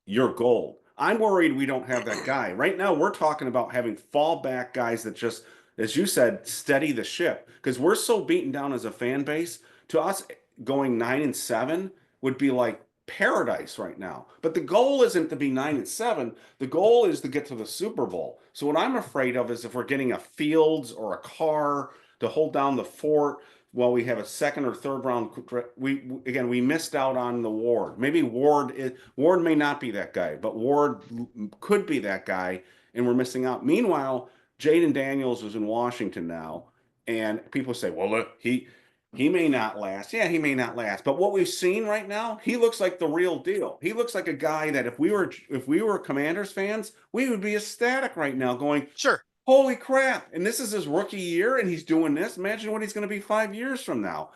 you're gold. I'm worried we don't have that guy. Right now, we're talking about having fallback guys that just, as you said, steady the ship. Because we're so beaten down as a fan base. To us, going 9-7 would be like paradise right now. But the goal isn't to be 9-7. The goal is to get to the Super Bowl. So what I'm afraid of is if we're getting a Fields or a Carr to hold down the fort, well, we have a second or third round. We missed out on the Ward. Maybe Ward may not be that guy, but Ward could be that guy, and we're missing out. Meanwhile, Jaden Daniels is in Washington now, and people say, well, look, he may not last. Yeah, he may not last. But what we've seen right now, he looks like the real deal. He looks like a guy that if we were Commanders fans, we would be ecstatic right now, going, sure. Holy crap. And this is his rookie year and he's doing this. Imagine what he's going to be 5 years from now.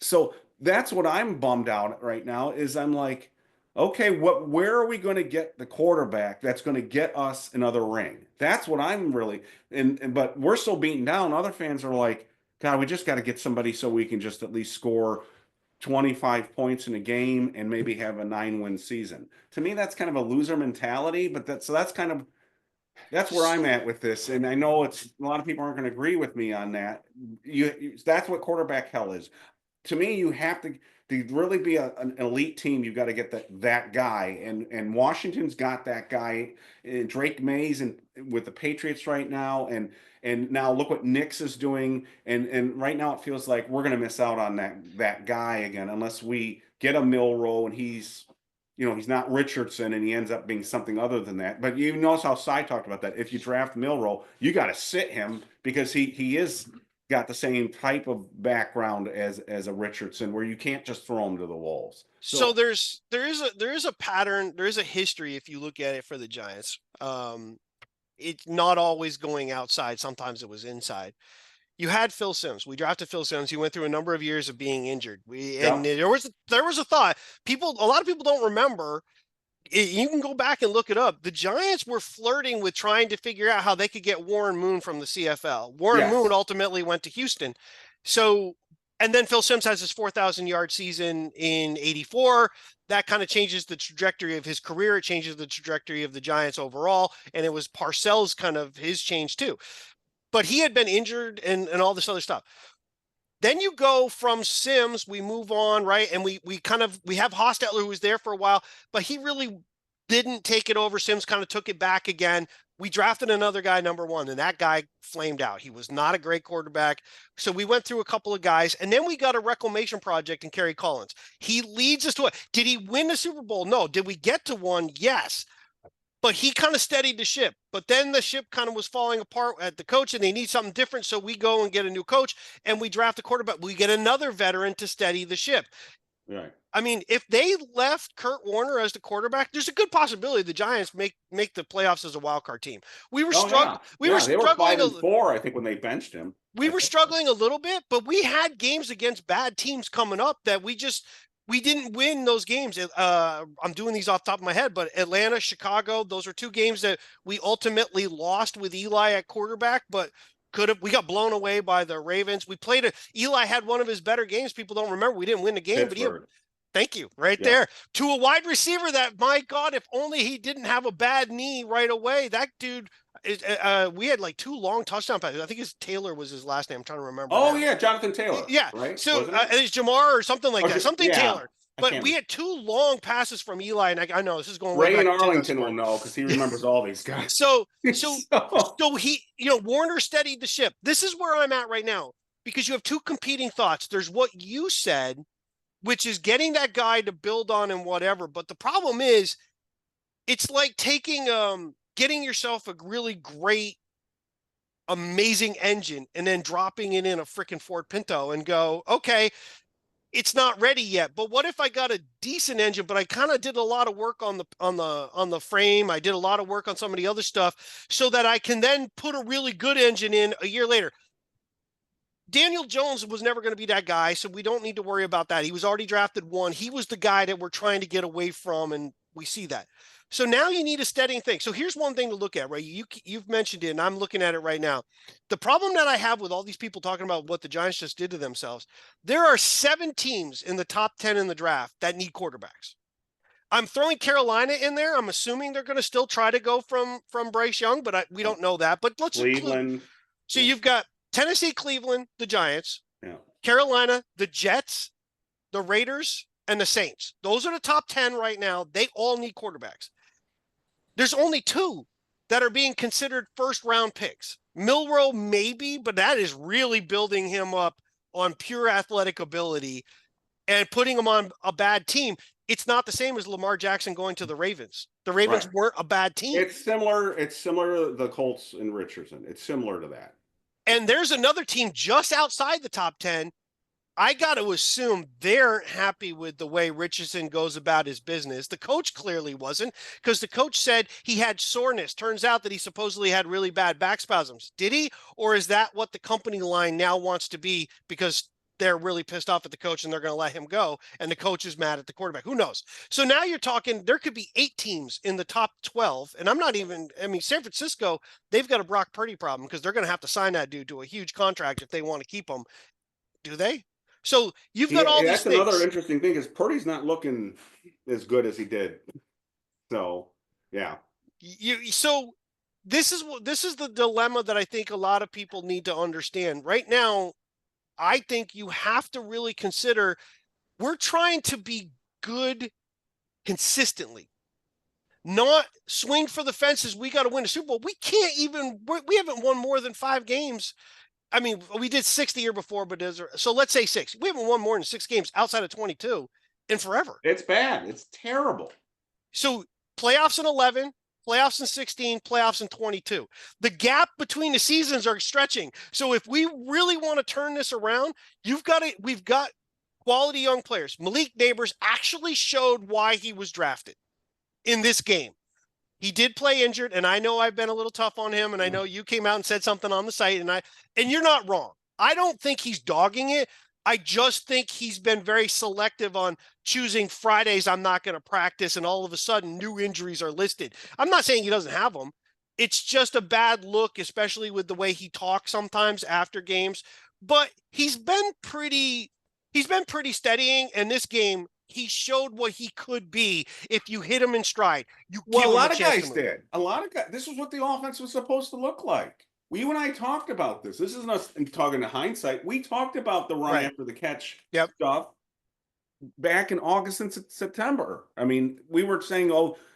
So that's what I'm bummed out right now is I'm like, okay, where are we going to get the quarterback that's going to get us another ring? That's what I'm really, but we're so beaten down. Other fans are like, God, we just got to get somebody so we can just at least score 25 points in a game and maybe have a 9-win season. To me, that's kind of a loser mentality, but that's where I'm at with this, and I know a lot of people aren't going to agree with me on that. That's what quarterback hell is. To me, you have to really be an elite team. You've got to get that guy, and Washington's got that guy. Drake Mays and with the Patriots right now, and now look what Knicks is doing, and right now it feels like we're going to miss out on that guy again unless we get a Milroe and he's not Richardson and he ends up being something other than that. But you notice how Cy talked about that. If you draft Milroe, you got to sit him because he is got the same type of background as a Richardson where you can't just throw him to the wolves. So there is a pattern, there is a history if you look at it for the Giants. It's not always going outside. Sometimes it was inside. You had Phil Simms. We drafted Phil Simms. He went through a number of years of being injured. And there was a thought. A lot of people don't remember. You can go back and look it up. The Giants were flirting with trying to figure out how they could get Warren Moon from the CFL. Warren Moon ultimately went to Houston. So, and then Phil Simms has his 4,000-yard season in '84. That kind of changes the trajectory of his career. It changes the trajectory of the Giants overall. And it was Parcells kind of his change too. But he had been injured and all this other stuff. Then you go from Simms, we move on, right? And we have Hostetler, who was there for a while, but he really didn't take it over. Simms kind of took it back again. We drafted another guy, number 1, and that guy flamed out. He was not a great quarterback. So we went through a couple of guys, and then we got a reclamation project in Kerry Collins. He leads us to it. Did he win the Super Bowl? No. Did we get to one? Yes. But he kind of steadied the ship. But then the ship kind of was falling apart at the coach, and they need something different. So we go and get a new coach, and we draft a quarterback. We get another veteran to steady the ship. Right. I mean, if they left Kurt Warner as the quarterback, there's a good possibility the Giants make the playoffs as a wild card team. We were struggling. They were 5-4, I think, when they benched him. We were struggling a little bit, but we had games against bad teams coming up that we didn't win those games. I'm doing these off the top of my head, but Atlanta, Chicago, those are 2 games that we ultimately lost with Eli at quarterback, but we got blown away by the Ravens. Eli had one of his better games. People don't remember. We didn't win the game, Pittsburgh. Thank you. There to a wide receiver that, my God, if only he didn't have a bad knee right away. That dude is, we had like 2 long touchdown passes. I think Taylor was his last name. I'm trying to remember. Oh, yeah. Jonathan Taylor. Yeah. Right. So it's Jamar or something like that. Taylor. But we had 2 long passes from Eli, and I know this is going Ray and Arlington will know because he remembers all these guys. So he, Warner steadied the ship. This is where I'm at right now because you have 2 competing thoughts. There's what you said, which is getting that guy to build on and whatever. But the problem is, it's like getting yourself a really great, amazing engine and then dropping it in a freaking Ford Pinto and go, okay, it's not ready yet. But what if I got a decent engine, but I kind of did a lot of work on the frame. I did a lot of work on some of the other stuff so that I can then put a really good engine in a year later. Daniel Jones was never going to be that guy, so we don't need to worry about that. He was already drafted 1. He was the guy that we're trying to get away from, and we see that. So now you need a steadying thing. So here's one thing to look at, right? You've mentioned it, and I'm looking at it right now. The problem that I have with all these people talking about what the Giants just did to themselves, there are 7 teams in the top 10 in the draft that need quarterbacks. I'm throwing Carolina in there. I'm assuming they're going to still try to go from Bryce Young, but we don't know that. But let's include. Cleveland. So you've got Tennessee, Cleveland, the Giants, Yeah. Carolina, the Jets, the Raiders, and the Saints. Those are the top 10 right now. They all need quarterbacks. There's only 2 that are being considered first-round picks. Milroe, maybe, but that is really building him up on pure athletic ability and putting him on a bad team. It's not the same as Lamar Jackson going to the Ravens. The Ravens weren't a bad team. It's similar to the Colts and Richardson. It's similar to that. And there's another team just outside the top 10. I got to assume they're happy with the way Richardson goes about his business. The coach clearly wasn't, because the coach said he had soreness. Turns out that he supposedly had really bad back spasms. Did he? Or is that what the company line now wants to be because they're really pissed off at the coach and they're going to let him go, and the coach is mad at the quarterback? Who knows? So now you're talking, there could be 8 teams in the top 12. And San Francisco, they've got a Brock Purdy problem because they're going to have to sign that dude to a huge contract if they want to keep him. Do they? So you've got all these things. That's another interesting thing is Purdy's not looking as good as he did. So, yeah. So this is the dilemma that I think a lot of people need to understand. Right now, I think you have to really consider, we're trying to be good consistently, not swing for the fences. We got to win a Super Bowl. We haven't won more than 5 games. I mean, we did 6 the year before, but so let's say 6. We haven't won more than 6 games outside of 22 in forever. It's bad. It's terrible. So playoffs in 11, playoffs in 16, playoffs in 22. The gap between the seasons are stretching. So if we really want to turn this around, we've got quality young players. Malik Nabers actually showed why he was drafted in this game. He did play injured, and I know I've been a little tough on him, and I know you came out and said something on the site, and you're not wrong. I don't think he's dogging it. I just think he's been very selective on choosing Fridays I'm not going to practice, and all of a sudden new injuries are listed. I'm not saying he doesn't have them. It's just a bad look, especially with the way he talks sometimes after games. But he's been pretty steadying, and this game, he showed what he could be if you hit him in stride. A lot of guys did. This is what the offense was supposed to look like. You and I talked about this. This isn't us talking to hindsight. We talked about the run after the catch stuff back in August and September. I mean, we were saying,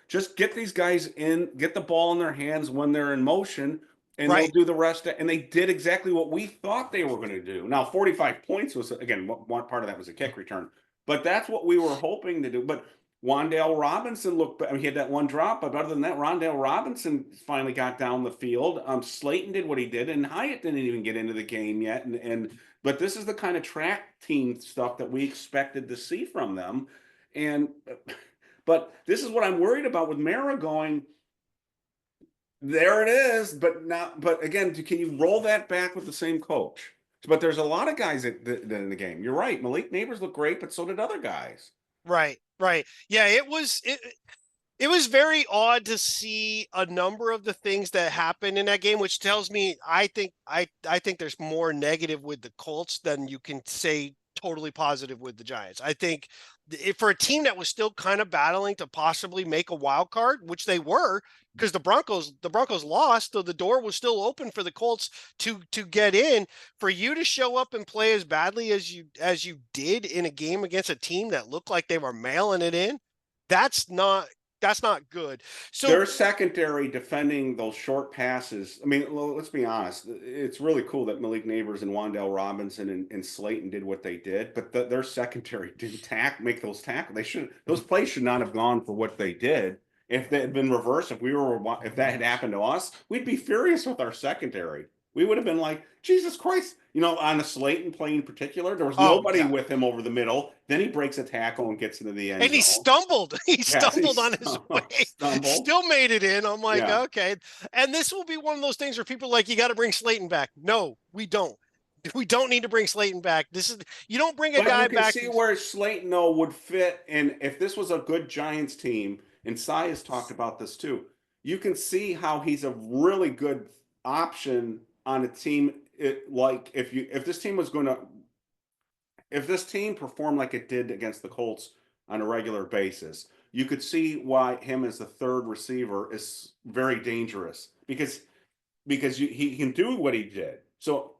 just get these guys in, get the ball in their hands when they're in motion, and they'll do the rest. And they did exactly what we thought they were going to do. Now, 45 points was, again, one part of that was a kick return. But that's what we were hoping to do. But Wan'Dale Robinson he had that one drop, but other than that, Wan'Dale Robinson finally got down the field. Slayton did what he did, and Hyatt didn't even get into the game yet. But this is the kind of track team stuff that we expected to see from them. But this is what I'm worried about with Mara going. There it is, but again, can you roll that back with the same coach? But there's a lot of guys in the game. You're right. Malik Nabers looked great, but so did other guys. Right. Yeah, it was very odd to see a number of the things that happened in that game, which tells me I think there's more negative with the Colts than you can say totally positive with the Giants. I think for a team that was still kind of battling to possibly make a wild card, which they were, because the Broncos lost, so the door was still open for the Colts to get in. For you to show up and play as badly as you did in a game against a team that looked like they were mailing it in, that's not good. So their secondary defending those short passes. I mean, let's be honest. It's really cool that Malik Nabers and Wan'Dale Robinson and Slayton did what they did, but their secondary didn't make those tackles. Those plays should not have gone for what they did. If they had been reversed, if that had happened to us, we'd be furious with our secondary. we would have been like, Jesus Christ, on the Slayton play in particular, there was Oh, nobody yeah. with him over the middle. Then he breaks a tackle and gets into the end And he zone. stumbled. He Yes, he stumbled on his way. stumbled. Still made it in. I'm like, Yeah. okay. And this will be one of those things where people are like, you got to bring Slayton back. No, we don't. We don't need to bring Slayton back. You don't bring a But guy you can back. see where Slayton, though, would fit. And if this was a good Giants team, and Cy has talked about this too, you can see how he's a really good option on a team. Like if this team was going to, if this team performed like it did against the Colts on a regular basis, you could see why him as the third receiver is very dangerous because he can do what he did. So,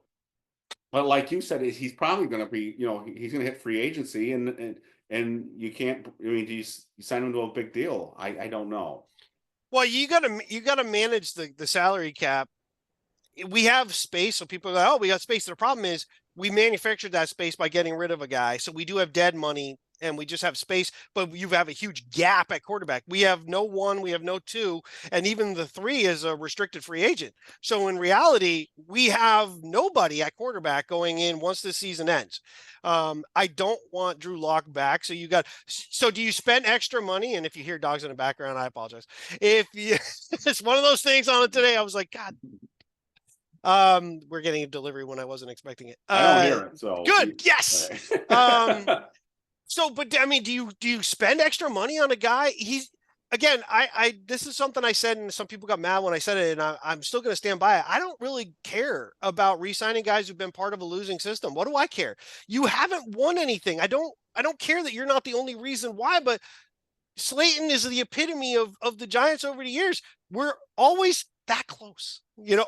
but like you said, he's probably going to be, he's going to hit free agency, and you can't. I mean, do you sign him to a big deal? I don't know. Well, you gotta manage the salary cap. We have space, so people go, oh, we got space. The problem is we manufactured that space by getting rid of a guy, so we do have dead money and we just have space, but you have a huge gap at quarterback. We have no 1, we have no 2, and even the 3 is a restricted free agent. So in reality, we have nobody at quarterback going in once the season ends. I don't want Drew Lock back. So do you spend extra money? And if you hear dogs in the background, I apologize. It's one of those things on it today. I was like, God. We're getting a delivery when I wasn't expecting it. I don't hear it, so good. Yes. So, but I mean, do you spend extra money on a guy? Again, this is something I said, and some people got mad when I said it, and I'm still going to stand by it. I don't really care about re-signing guys who've been part of a losing system. What do I care? You haven't won anything. I don't care that you're not the only reason why, but Slayton is the epitome of the Giants over the years. We're always that close,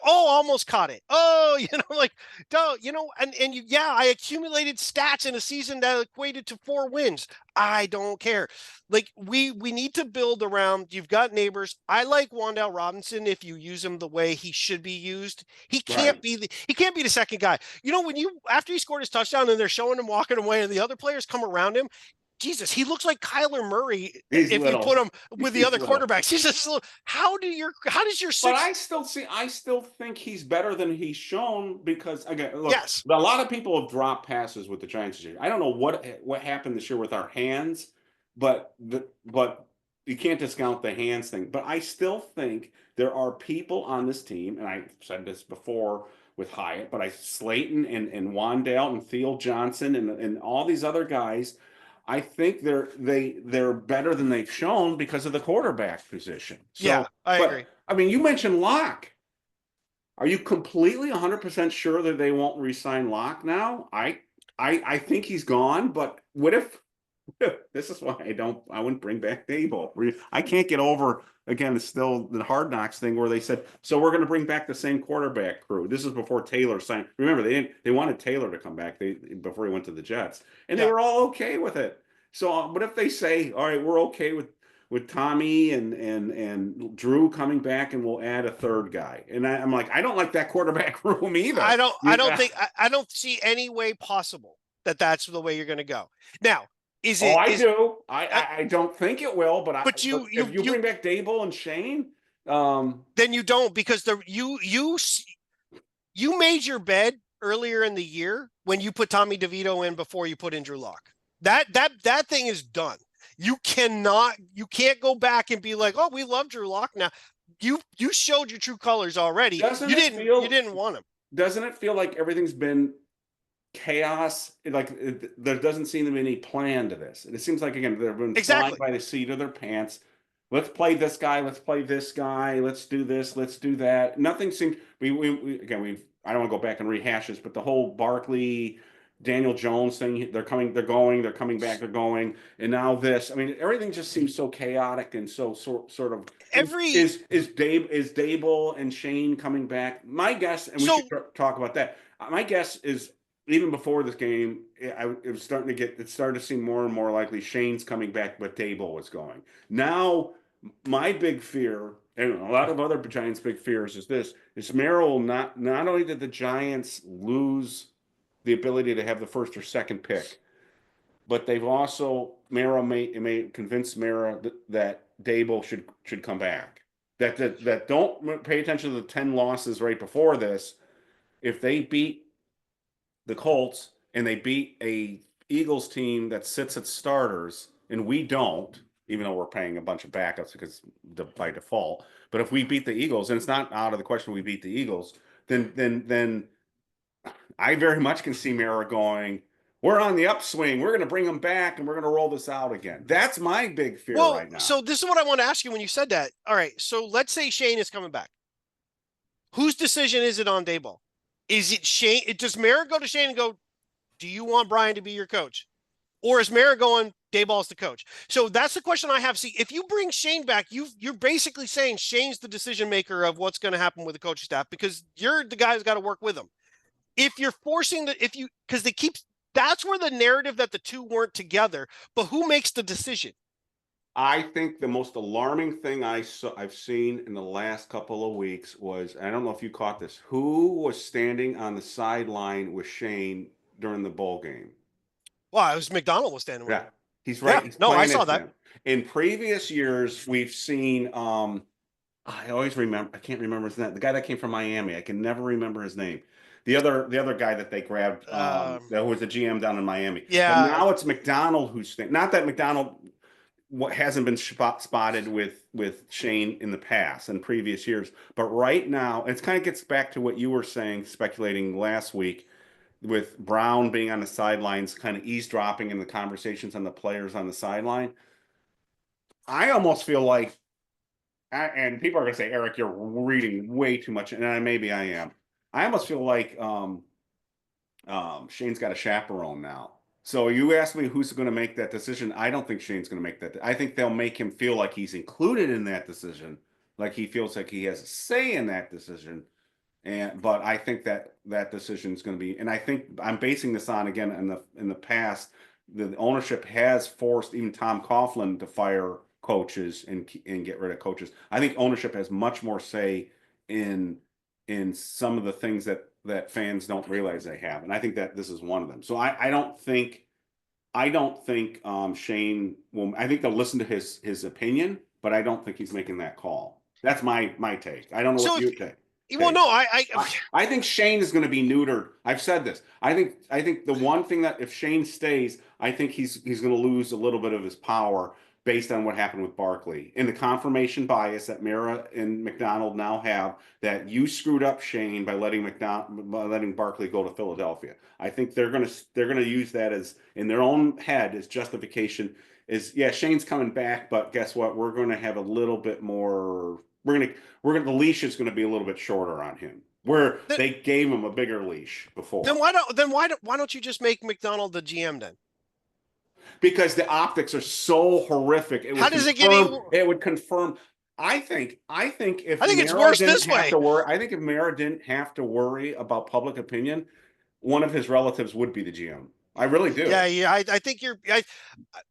almost caught it. Oh, like, don't, I accumulated stats in a season that equated to 4 wins. I don't care. Like we need to build around, you've got Nabers. I like Wan'Dale Robinson. If you use him the way he should be used, he can't be the second guy. After he scored his touchdown and they're showing him walking away and the other players come around him, Jesus, he looks like Kyler Murray if you put him with the other quarterbacks. He's just how does your But I still think he's better than he's shown because again, look, yes, a lot of people have dropped passes with the Giants this year. I don't know what happened this year with our hands, but you can't discount the hands thing. But I still think there are people on this team, and I said this before with Hyatt, but Slayton and Wan'Dale and Theo Johnson and all these other guys. I think they're better than they've shown because of the quarterback position. So, yeah, I agree. I mean, you mentioned Locke. Are you completely 100% sure that they won't re-sign Locke now? I think he's gone, but what if this is why I wouldn't bring back Daboll. I can't get over, again, it's still the Hard Knocks thing where they said, so we're going to bring back the same quarterback crew. This is before Taylor signed. Remember, they wanted Taylor to come back before he went to the Jets, and they were all okay with it. So, but if they say, all right, we're okay with Tommy and Drew coming back, and we'll add a third guy, and I'm like, I don't like that quarterback room either. I don't see any way possible that that's the way you're going to go. Now, I don't think it will, but if you bring back Daboll and Shane, then you don't, because you made your bed earlier in the year when you put Tommy DeVito in before you put in Drew Lock. That thing is done. You can't go back and be like, oh, we love Drew Lock now. You showed your true colors already. You didn't want him. Doesn't it feel like everything's been chaos? There doesn't seem to be any plan to this. And it seems like, again, they've been flying by the seat of their pants. Let's play this guy. Let's play this guy. Let's do this. Let's do that. Nothing seems. I don't want to go back and rehash this, but the whole Barkley, Daniel Jones thing. They're coming. They're going. They're coming back. They're going. And now this. I mean, everything just seems so chaotic and so sort of. Is Daboll and Shane coming back? My guess, and we should talk about that. My guess is, even before this game, it started to seem more and more likely Shane's coming back, but Daboll was going. Now, my big fear, and a lot of other Giants' big fears, is Merrill not only did the Giants lose the ability to have the first or second pick, but they've also, Merrill may convince Merrill that Daboll should come back. That don't pay attention to the 10 losses right before this. if they beat the Colts and they beat a Eagles team that sits at starters, and we don't, even though we're paying a bunch of backups because by default. But if we beat the Eagles, and it's not out of the question we beat the Eagles, then I very much can see Mara going, we're on the upswing. We're going to bring them back and we're going to roll this out again. That's my big fear right now. So this is what I want to ask you when you said that. All right. So let's say Shane is coming back. Whose decision is it on Daboll? Is it Shane? Does Mara go to Shane and go, do you want Brian to be your coach? Or is Mara going, Daboll's the coach? So that's the question I have. See, if you bring Shane back, you're basically saying Shane's the decision maker of what's going to happen with the coaching staff because you're the guy who's got to work with them. If you're forcing because they keep, that's where the narrative that the two weren't together, but who makes the decision? I think the most alarming thing I've seen in the last couple of weeks was, I don't know if you caught this, who was standing on the sideline with Shane during the bowl game? Well, it was McDonald was standing with him. He's right. Yeah. He's No, I saw that. him. In previous years, we've seen, I always remember, I can't remember his name. The guy that came from Miami, I can never remember his name. The other guy that they grabbed, that was the GM down in Miami. Yeah. But now it's McDonald who's not that McDonald hasn't been spotted with Shane in the past and previous years, but right now it kind of gets back to what you were saying, speculating last week, with Brown being on the sidelines, kind of eavesdropping in the conversations on the players on the sideline. I almost feel like, and people are going to say, Eric, you're reading way too much, and maybe I am. I almost feel like Shane's got a chaperone now. So you asked me who's going to make that decision. I don't think Shane's going to make that. I think they'll make him feel like he's included in that decision, like he feels like he has a say in that decision. But I think that decision is going to be, and I think I'm basing this on, again, in the past, the ownership has forced even Tom Coughlin to fire coaches and get rid of coaches. I think ownership has much more say in some of the things that fans don't realize they have, and I think that this is one of them. So I don't think Shane will. I think they'll listen to his opinion, but I don't think he's making that call. That's my take. I don't know what you take. Well, no, I think Shane is going to be neutered. I've said this. I think the one thing that if Shane stays, I think he's going to lose a little bit of his power based on what happened with Barkley and the confirmation bias that Mara and McDonald now have, that you screwed up Shane by letting Barkley go to Philadelphia. I think they're going to use that as, in their own head, as justification. Is, yeah, Shane's coming back, but guess what? We're going to have a little bit more. The leash is going to be a little bit shorter on him. They gave him a bigger leash before. Then why don't you just make McDonald the GM then? Because the optics are so horrific. How does it get any? It would confirm. I think it's worse this way. I think if Mara didn't have to worry about public opinion, one of his relatives would be the GM. I really do. Yeah. I think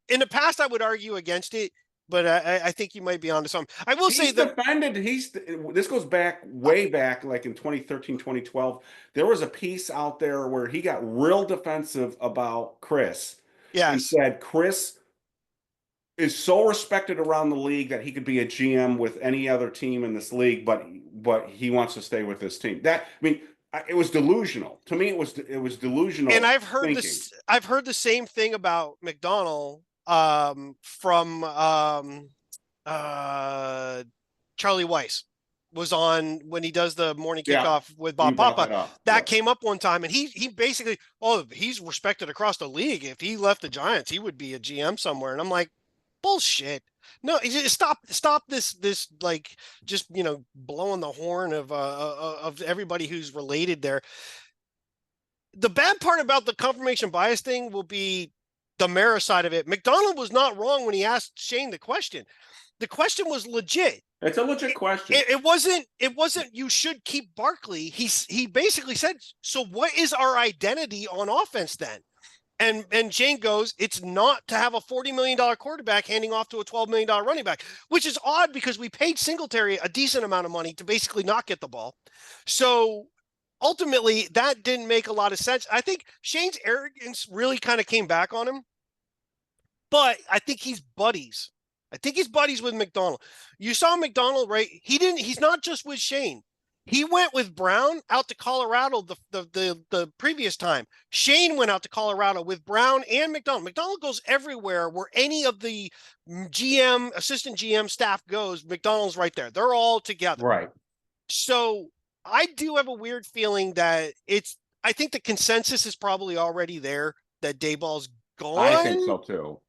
in the past I would argue against it, but I think you might be onto something. I will say that this goes back way back, like in 2013, 2012. There was a piece out there where he got real defensive about Chris. Yes. He said Chris is so respected around the league that he could be a GM with any other team in this league, but he wants to stay with this team. It was delusional. To me, it was delusional. And I've heard the same thing about McDonald from Charlie Weiss was on when he does the morning kickoff with Bob Papa. That came up one time, and he basically, he's respected across the league. If he left the Giants, he would be a GM somewhere. And I'm like, bullshit. No, stop this like just blowing the horn of everybody who's related there. The bad part about the confirmation bias thing will be the Mara side of it. McDonald was not wrong when he asked Shane the question. The question was legit. It's a legit question. It wasn't you should keep Barkley. He basically said, so what is our identity on offense then? And Shane goes, it's not to have a $40 million quarterback handing off to a $12 million running back, which is odd because we paid Singletary a decent amount of money to basically not get the ball. So ultimately, that didn't make a lot of sense. I think Shane's arrogance really kind of came back on him, but I think he's buddies. I think he's buddies with McDonald. You saw McDonald, right? He's not just with Shane. He went with Brown out to Colorado the previous time. Shane went out to Colorado with Brown and McDonald. McDonald goes everywhere where any of the GM, assistant GM staff goes. McDonald's right there. They're all together. Right. So I do have a weird feeling that I think the consensus is probably already there that Daboll's gone. I think so too.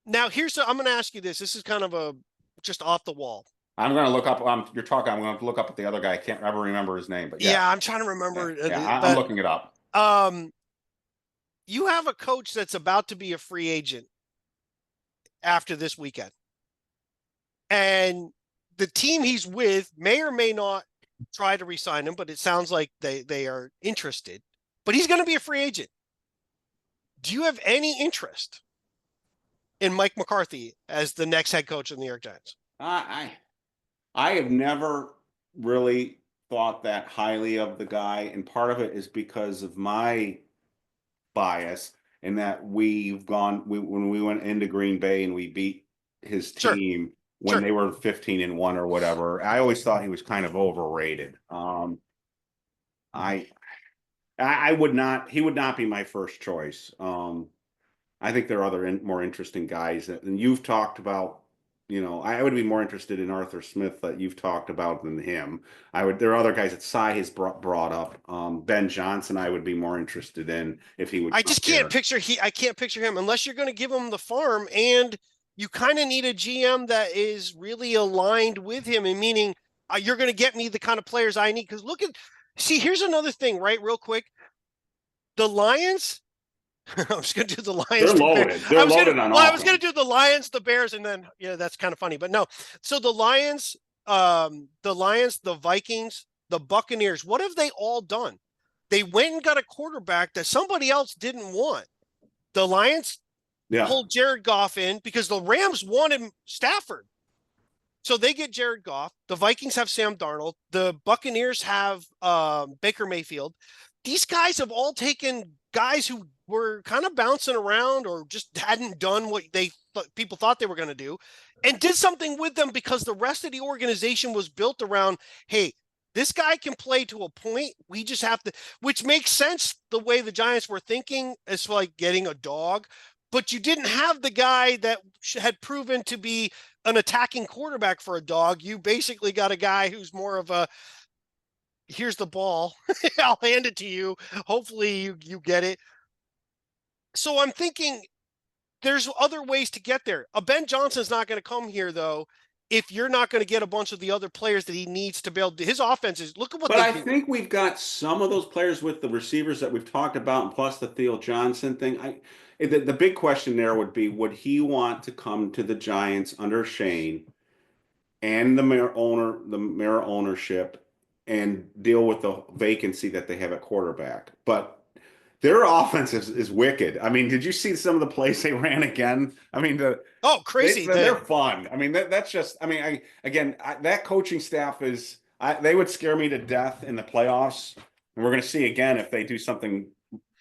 Now, I'm going to ask you this. This is kind of just off the wall. I'm going to look up. You're talking. I'm going to look up at the other guy. I can't ever remember his name, but yeah, I'm trying to remember. I'm looking it up. You have a coach that's about to be a free agent after this weekend, and the team he's with may or may not try to re-sign him, but it sounds like they are interested. But he's going to be a free agent. Do you have any interest in Mike McCarthy as the next head coach of the New York Giants? I have never really thought that highly of the guy, and part of it is because of my bias in that when we went into Green Bay and we beat his team when they were 15-1 or whatever. I always thought he was kind of overrated. I would not. He would not be my first choice. I think there are other more interesting guys and you've talked about. I would be more interested in Arthur Smith that you've talked about than him. There are other guys that Cy has brought up. Ben Johnson, I would be more interested in if he would. I just can't picture I can't picture him unless you're going to give him the farm, and you kind of need a GM that is really aligned with him, and meaning you're going to get me the kind of players I need. Because here's another thing, right? Real quick, the Lions. I'm just going to do the Lions. They're loaded. They're loaded on offense. I was going to do the Lions, the Bears, and then that's kind of funny. But no. So the Lions, the Vikings, the Buccaneers. What have they all done? They went and got a quarterback that somebody else didn't want. The Lions pulled Jared Goff in because the Rams wanted Stafford. So they get Jared Goff. The Vikings have Sam Darnold. The Buccaneers have Baker Mayfield. These guys have all taken guys who were kind of bouncing around or just hadn't done what people thought they were going to do, and did something with them because the rest of the organization was built around, hey, this guy can play to a point. We just have to, which makes sense the way the Giants were thinking. It's like getting a dog, but you didn't have the guy that had proven to be an attacking quarterback for a dog. You basically got a guy who's more of a, here's the ball. I'll hand it to you. Hopefully you get it. So I'm thinking there's other ways to get there. A Ben Johnson's not going to come here, though, if you're not going to get a bunch of the other players that he needs to build. His offense is, look at what I think we've got some of those players with the receivers that we've talked about, and plus the Theo Johnson thing. The big question there would be, would he want to come to the Giants under Shane and the mayor ownership and deal with the vacancy that they have at quarterback? But their offense is wicked. I mean, did you see some of the plays they ran again? I mean, crazy. They're fun. I mean, that's just. I mean, that coaching staff is. They would scare me to death in the playoffs, and we're going to see again if they do something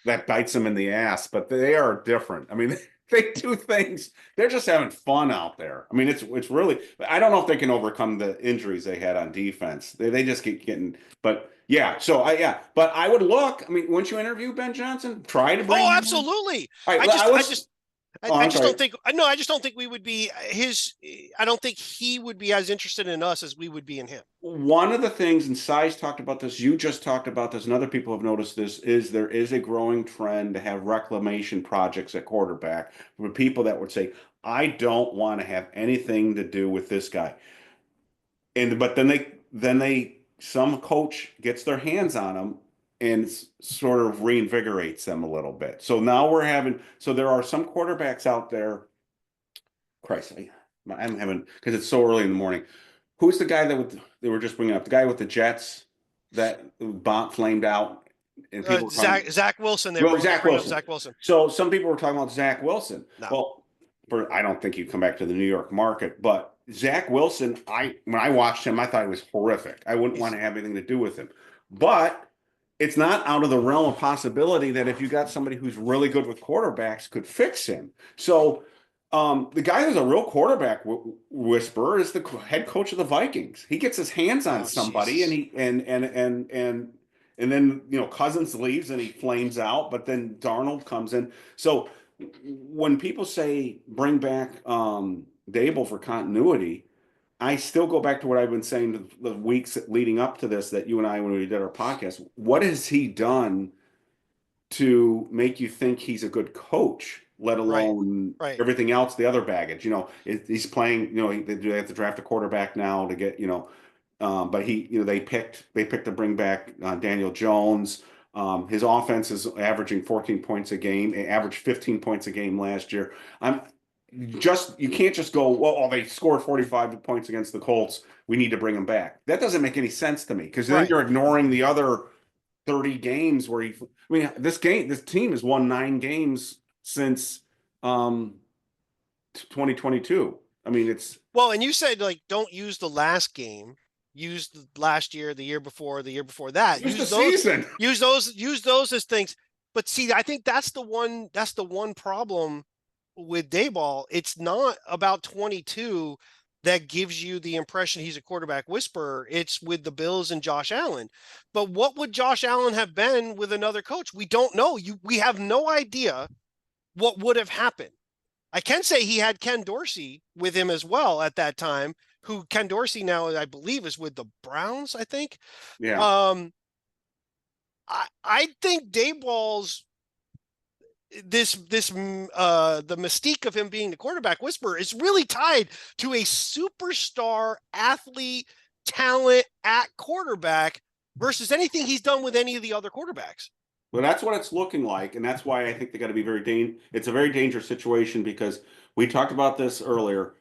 that bites them in the ass. But they are different. I mean, they do things. They're just having fun out there. I mean, it's really. I don't know if they can overcome the injuries they had on defense. They just keep getting. But yeah, but I would look. I mean, once you interview Ben Johnson, try to bring. Oh, absolutely. Right, I just don't think. No, I just don't think we would be his. I don't think he would be as interested in us as we would be in him. One of the things, and Si's talked about this, you just talked about this, and other people have noticed this, is there is a growing trend to have reclamation projects at quarterback for people that would say, I don't want to have anything to do with this guy. But then some coach gets their hands on them and sort of reinvigorates them a little bit. So now there are some quarterbacks out there. Christ, I'm having, because it's so early in the morning. Who's the guy they were just bringing up? The guy with the Jets that bomb flamed out. And people Zach Wilson. Zach Wilson. So some people were talking about Zach Wilson. No. Well, I don't think he'd come back to the New York market, but Zach Wilson, when I watched him, I thought he was horrific. I wouldn't want to have anything to do with him. But it's not out of the realm of possibility that if you got somebody who's really good with quarterbacks could fix him. So The guy who's a real quarterback whisperer is the head coach of the Vikings. He gets his hands on Oh, somebody, and Jesus. he and then Cousins leaves and he flames out, but then Darnold comes in. So when people say bring back Daboll for continuity, I still go back to what I've been saying the weeks leading up to this, that you and I, when we did our podcast, what has he done to make you think he's a good coach, let Right. alone Right. everything else, the other baggage? He's playing, they have to draft a quarterback now to get, but they picked to bring back Daniel Jones. His offense is averaging 14 points a game. It averaged 15 points a game last year. You can't just go, well, oh, they scored 45 points against the Colts, we need to bring him back. That doesn't make any sense to me, because then Right. you're ignoring the other 30 games where this team has won 9 games since 2022. I mean, it's Well, and you said like don't use the last game. Use the last year, the year before that. just the season. Use those as things. But see, I think that's the one problem with Dayball. It's not about 22 that gives you the impression he's a quarterback whisperer. It's with the Bills and Josh Allen. But what would Josh Allen have been with another coach? We don't know. We have no idea what would have happened. I can say he had Ken Dorsey with him as well at that time, who Ken Dorsey now, I believe, is with the Browns, I think. Yeah. I think Dayball's the mystique of him being the quarterback whisperer is really tied to a superstar athlete talent at quarterback versus anything he's done with any of the other quarterbacks. Well, that's what it's looking like, and that's why I think they got to be it's a very dangerous situation, because we talked about this earlier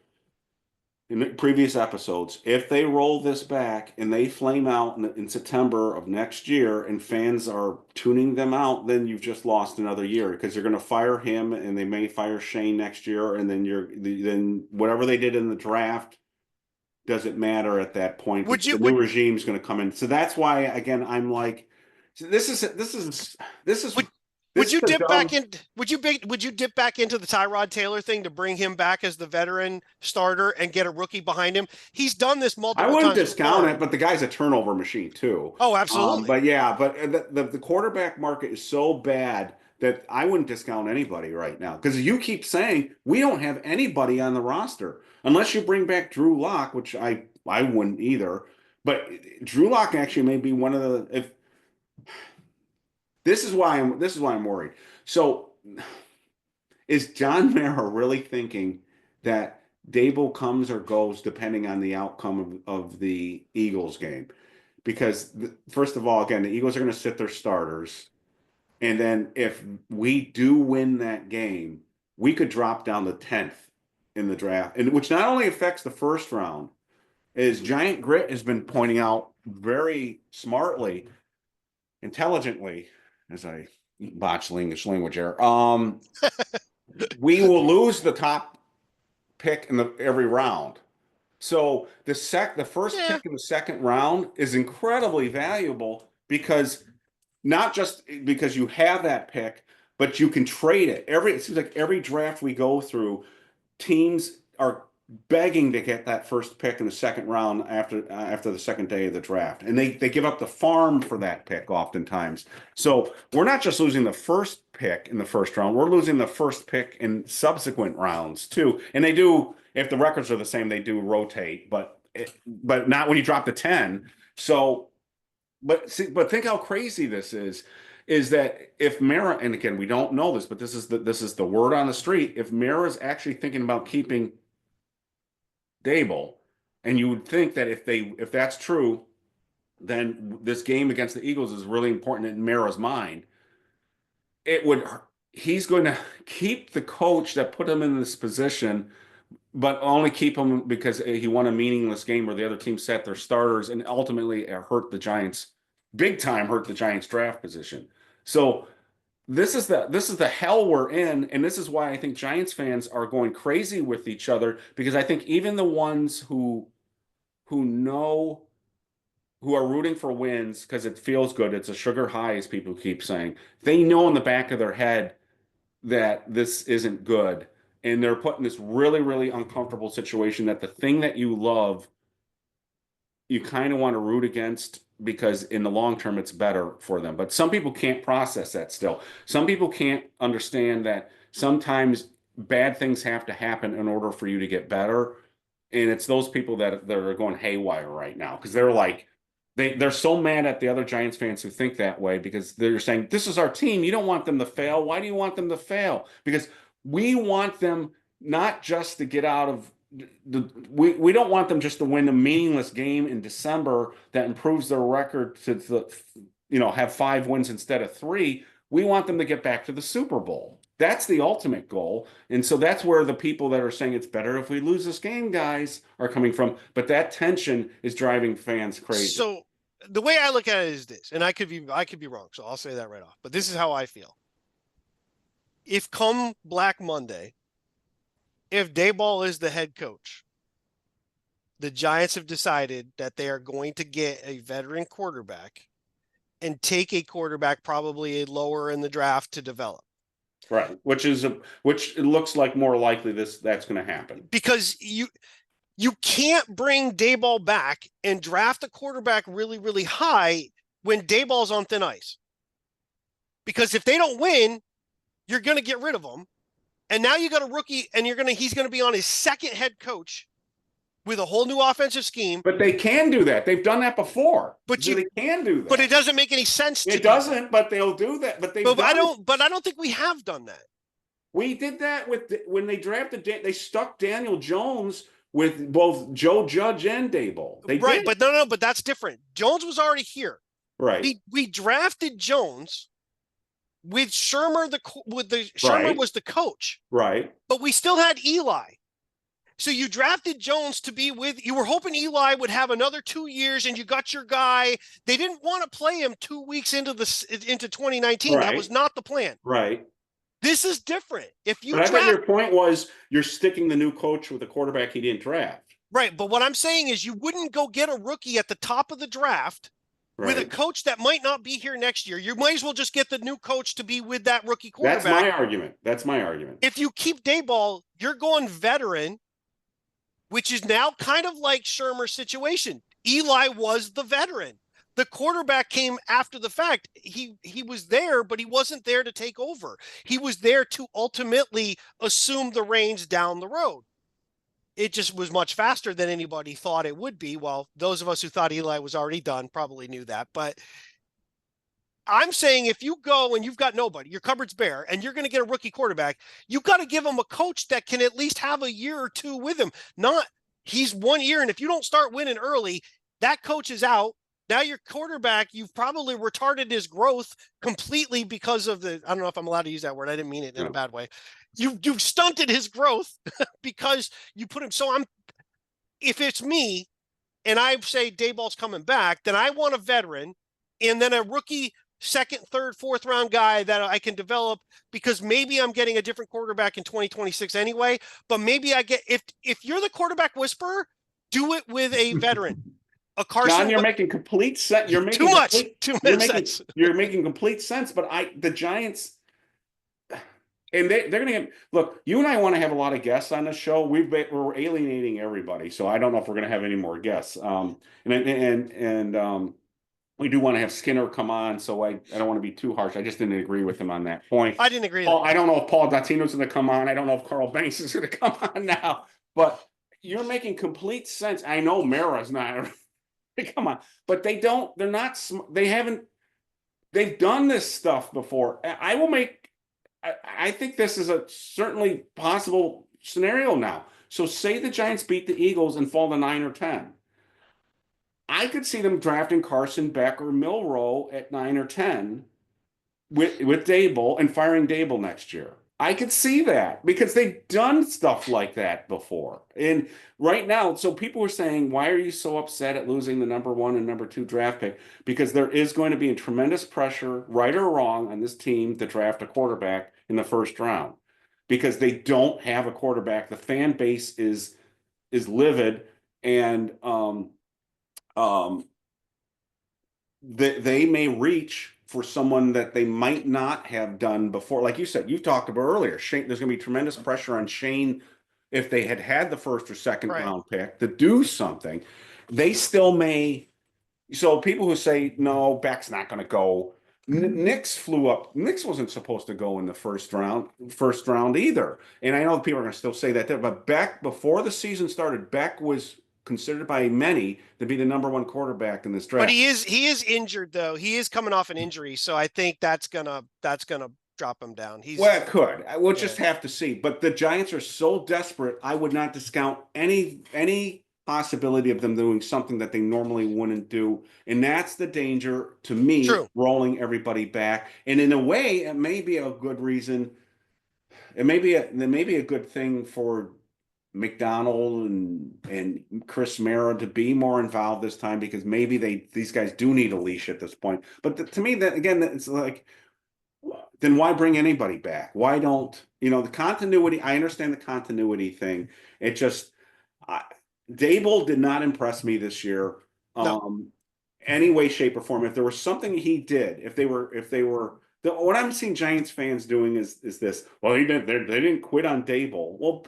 in the previous episodes. If they roll this back and they flame out in September of next year and fans are tuning them out, then you've just lost another year, because they're going to fire him and they may fire Shane next year, and then whatever they did in the draft doesn't matter at that point. The new regime is going to come in. So that's why, again, I'm like, this is would you dip back into the Tyrod Taylor thing to bring him back as the veteran starter and get a rookie behind him? He's done this multiple times. I wouldn't discount it, but the guy's a turnover machine too. Oh, absolutely. But yeah, the quarterback market is so bad that I wouldn't discount anybody right now, because you keep saying we don't have anybody on the roster unless you bring back Drew Lock, which I wouldn't either. But Drew Lock actually may be one of the This is why I'm worried. So, is John Mara really thinking that Daboll comes or goes depending on the outcome of the Eagles game? Because first of all, again, the Eagles are going to sit their starters, and then if we do win that game, we could drop down to 10th in the draft, and which not only affects the first round, as Giant Grit has been pointing out very smartly, intelligently, as I botch English language here, we will lose the top pick in every round. So the first pick in the second round is incredibly valuable, because not just because you have that pick, but you can trade it. It seems like every draft we go through, teams are begging to get that first pick in the second round after the second day of the draft, and they give up the farm for that pick oftentimes. So we're not just losing the first pick in the first round, we're losing the first pick in subsequent rounds too. And they do, if the records are the same, they do rotate, but not when you drop to 10. So but think how crazy this is that if Mara, and again, we don't know this, but this is the word on the street, if Mara is actually thinking about keeping Daboll, and you would think that if that's true, then this game against the Eagles is really important in Mara's mind. He's going to keep the coach that put him in this position, but only keep him because he won a meaningless game where the other team set their starters, and ultimately hurt the Giants big time, hurt the Giants draft position. So this is the hell we're in, and this is why I think Giants fans are going crazy with each other, because I think even the ones who know, who are rooting for wins because it feels good, it's a sugar high, as people keep saying, they know in the back of their head that this isn't good. and they're put in this really, really uncomfortable situation that the thing that you love, you kind of want to root against because in the long term it's better for them. But some people can't process that still. Some people can't understand that sometimes bad things have to happen in order for you to get better. And it's those people that are going haywire right now because they're like, they're so mad at the other Giants fans who think that way because they're saying, this is our team. You don't want them to fail. Why do you want them to fail? Because we want them not just to get out of we don't want them just to win a meaningless game in December that improves their record to have 5 wins instead of 3. We want them to get back to the Super Bowl. That's the ultimate goal. And so that's where the people that are saying it's better if we lose this game, guys, are coming from. But that tension is driving fans crazy. So the way I look at it is this, and I could be wrong, so I'll say that right off. But this is how I feel. If come Black Monday, if Daboll is the head coach, the Giants have decided that they are going to get a veteran quarterback and take a quarterback probably lower in the draft to develop. Right, which it looks like more likely that's going to happen. Because you can't bring Daboll back and draft a quarterback really, really high when Daboll's on thin ice. Because if they don't win, you're going to get rid of them. And now you got a rookie, and he's going to be on his second head coach with a whole new offensive scheme. But they can do that. They've done that before. But they can do that. But it doesn't make any sense. It doesn't. But they'll do that. But I don't think we have done that. We did that when they drafted. They stuck Daniel Jones with both Joe Judge and Daboll. Right, but no, but that's different. Jones was already here. Right. We drafted Jones with Shermer. Shermer right. was the coach. Right. But we still had Eli. So you drafted Jones to be with. You were hoping Eli would have another 2 years, and you got your guy. They didn't want to play him 2 weeks into 2019. Right. That was not the plan. Right. This is different. I thought your point was you're sticking the new coach with a quarterback he didn't draft. Right, but what I'm saying is you wouldn't go get a rookie at the top of the draft with a coach that might not be here next year. You might as well just get the new coach to be with that rookie quarterback. That's my argument. If you keep Daboll, you're going veteran, which is now kind of like Shermer's situation. Eli was the veteran. The quarterback came after the fact. He was there, but he wasn't there to take over. He was there to ultimately assume the reins down the road. It just was much faster than anybody thought it would be. Well, those of us who thought Eli was already done probably knew that. But I'm saying if you go and you've got nobody, your cupboard's bare, and you're going to get a rookie quarterback, you've got to give him a coach that can at least have a year or two with him. Not he's 1 year, and if you don't start winning early, that coach is out. Now your quarterback, you've probably retarded his growth completely because of I don't know if I'm allowed to use that word. I didn't mean it in a bad way. You've stunted his growth because you put him. So if it's me and I say Daboll's coming back, then I want a veteran and then a rookie second, third, fourth round guy that I can develop because maybe I'm getting a different quarterback in 2026 anyway. But maybe I get, if you're the quarterback whisperer, do it with a veteran. A Carson. John, you're making complete sense. You're making too much sense. You're making complete sense. But the Giants, and they're going to get. Look, you and I want to have a lot of guests on this show. We're alienating everybody, so I don't know if we're going to have any more guests. And we do want to have Skinner come on, so I don't want to be too harsh. I just didn't agree with him on that point. I didn't agree. I don't know if Paul Dottino's going to come on. I don't know if Carl Banks is going to come on now. But you're making complete sense. I know Mara's not. Come on, but they've done this stuff before. I think this is a certainly possible scenario now. So say the Giants beat the Eagles and fall to 9 or 10. I could see them drafting Carson Beck or Milroe at 9 or 10 with Daboll and firing Daboll next year. I could see that because they've done stuff like that before. And right now, so people were saying, why are you so upset at losing the number 1 and number 2 draft pick? Because there is going to be a tremendous pressure, right or wrong, on this team to draft a quarterback in the first round because they don't have a quarterback. The fan base is livid. And they may reach for someone that they might not have done before. Like you said, you talked about earlier, Shane, there's going to be tremendous pressure on Shane if they had the first or second round pick to do something. They still may. So people who say, no, Beck's not going to go. Knicks flew up. Knicks wasn't supposed to go in the first round either. And I know people are going to still say that there, but Beck, before the season started, Beck was considered by many to be the number one quarterback in this draft. But he is injured though. He is coming off an injury, so I think that's gonna drop him down. Well, it could. We'll just have to see. But the Giants are so desperate. I would not discount any possibility of them doing something that they normally wouldn't do, and that's the danger to me. True. Rolling everybody back, and in a way, it may be a good reason. It may be a good thing for McDonald and Chris Mara to be more involved this time, because maybe these guys do need a leash at this point. But to me, that again, it's like, then why bring anybody back? Why don't the continuity? I understand the continuity thing. It just Daboll did not impress me this year, any way, shape, or form. If there was something he did, if they were. What I'm seeing Giants fans doing is this. Well, they didn't quit on Daboll. Well,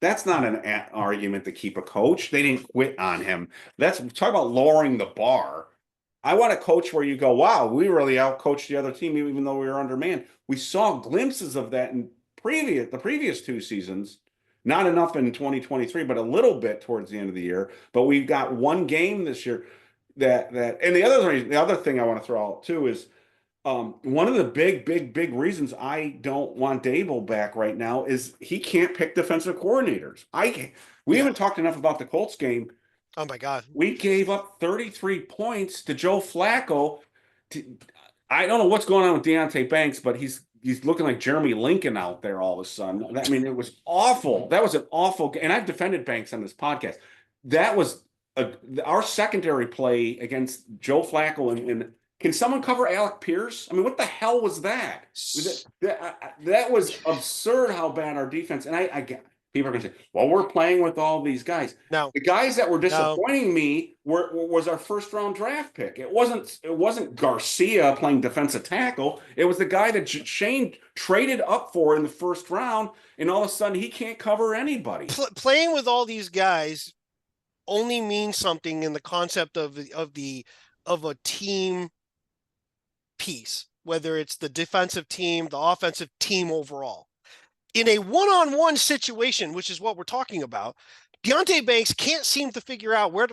that's not an argument to keep a coach. They didn't quit on him. That's talk about lowering the bar. I want a coach where you go, wow, we really outcoached the other team, even though we were undermanned. We saw glimpses of that in the previous 2 seasons. Not enough in 2023, but a little bit towards the end of the year. But we've got one game this year and the other thing I want to throw out too is one of the big reasons I don't want Daboll back right now is he can't pick defensive coordinators. We haven't talked enough about the Colts game. Oh my God. We gave up 33 points to Joe Flacco. I don't know what's going on with Deonte Banks, but he's looking like Jeremy Lincoln out there all of a sudden. I mean, it was awful. That was an awful game. And I've defended Banks on this podcast. That was our secondary play against Joe Flacco. And can someone cover Alec Pierce? I mean, what the hell was that? That was absurd how bad our defense. And I get people are going to say, well, we're playing with all these guys. No, the guys that were disappointing me was our first round draft pick. It wasn't Garcia playing defensive tackle. It was the guy that Shane traded up for in the first round, and all of a sudden he can't cover anybody. Playing with all these guys only means something in the concept of a team piece, whether it's the defensive team, the offensive team overall. In a one-on-one situation, which is what we're talking about, Deonte Banks can't seem to figure out where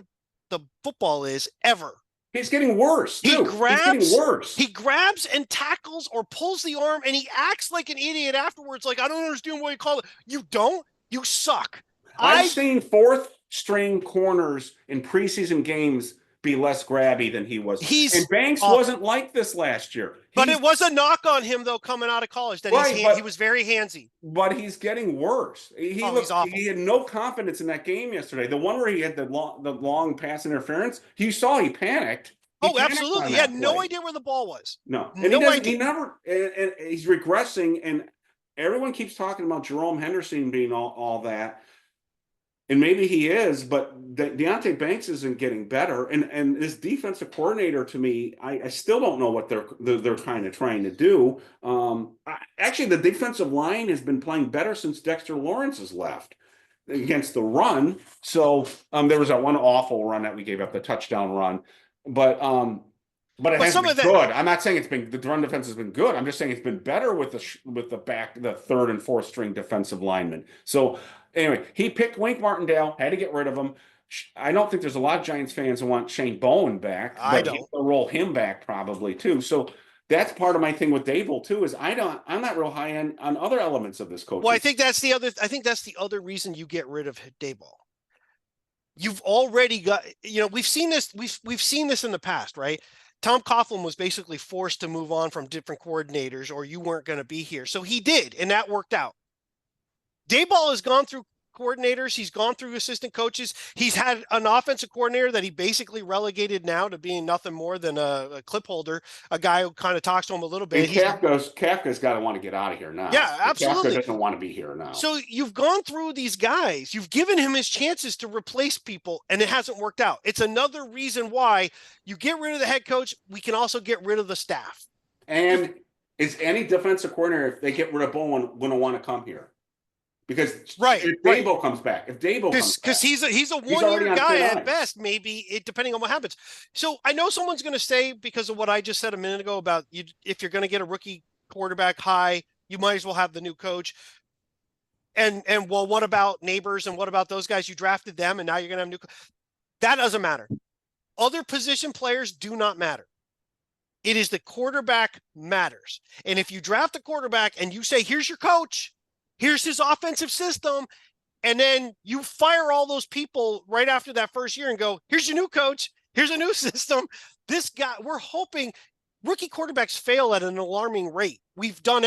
the football is ever. He's getting worse, too. He grabs and tackles or pulls the arm, and he acts like an idiot afterwards. Like, I don't understand what you call it. You don't? You suck. I've seen fourth-string corners in preseason games be less grabby than he was. And Banks wasn't like this last year. But it was a knock on him, though, coming out of college, that he was very handsy. But he's getting worse. He's awful. He had no confidence in that game yesterday. The one where he had the long pass interference, you saw he panicked. Absolutely. He had no idea where the ball was. No. And he's regressing, and everyone keeps talking about Jerome Henderson being all that. And maybe he is, but Deonte Banks isn't getting better. And this defensive coordinator, to me, I still don't know what they're kind of trying to do. Actually, the defensive line has been playing better since Dexter Lawrence has left against the run. So there was that one awful run that we gave up, the touchdown run. But it hasn't been good. I'm not saying the run defense has been good. I'm just saying it's been better with the third and fourth string defensive linemen. So anyway, he picked Wink Martindale, had to get rid of him. I don't think there's a lot of Giants fans who want Shane Bowen back. But he'll roll him back probably too. So that's part of my thing with Daboll too. Is I'm not real high on other elements of this coaching. Well, I think that's the other reason you get rid of Daboll. You've already got, we've seen this in the past, right? Tom Coughlin was basically forced to move on from different coordinators, or you weren't going to be here. So he did, and that worked out. Daboll has gone through coordinators. He's gone through assistant coaches. He's had an offensive coordinator that he basically relegated now to being nothing more than a clip holder, a guy who kind of talks to him a little bit. And Kafka's got to want to get out of here now. Yeah, absolutely. Kafka doesn't want to be here now. So you've gone through these guys. You've given him his chances to replace people, and it hasn't worked out. It's another reason why you get rid of the head coach. We can also get rid of the staff. And is any defensive coordinator, if they get rid of Bowen, going to want to come here? Because if Daboll comes back, because he's a 1-year guy at best, maybe depending on what happens. So I know someone's going to say, because of what I just said a minute ago about if you're going to get a rookie quarterback high, you might as well have the new coach. And well, what about Nabers and what about those guys? You drafted them, and now you're going to have new. That doesn't matter. Other position players do not matter. It is the quarterback matters. And if you draft a quarterback and you say, here's your coach, here's his offensive system, and then you fire all those people right after that first year and go, here's your new coach, here's a new system. This guy, we're hoping rookie quarterbacks fail at an alarming rate. We've done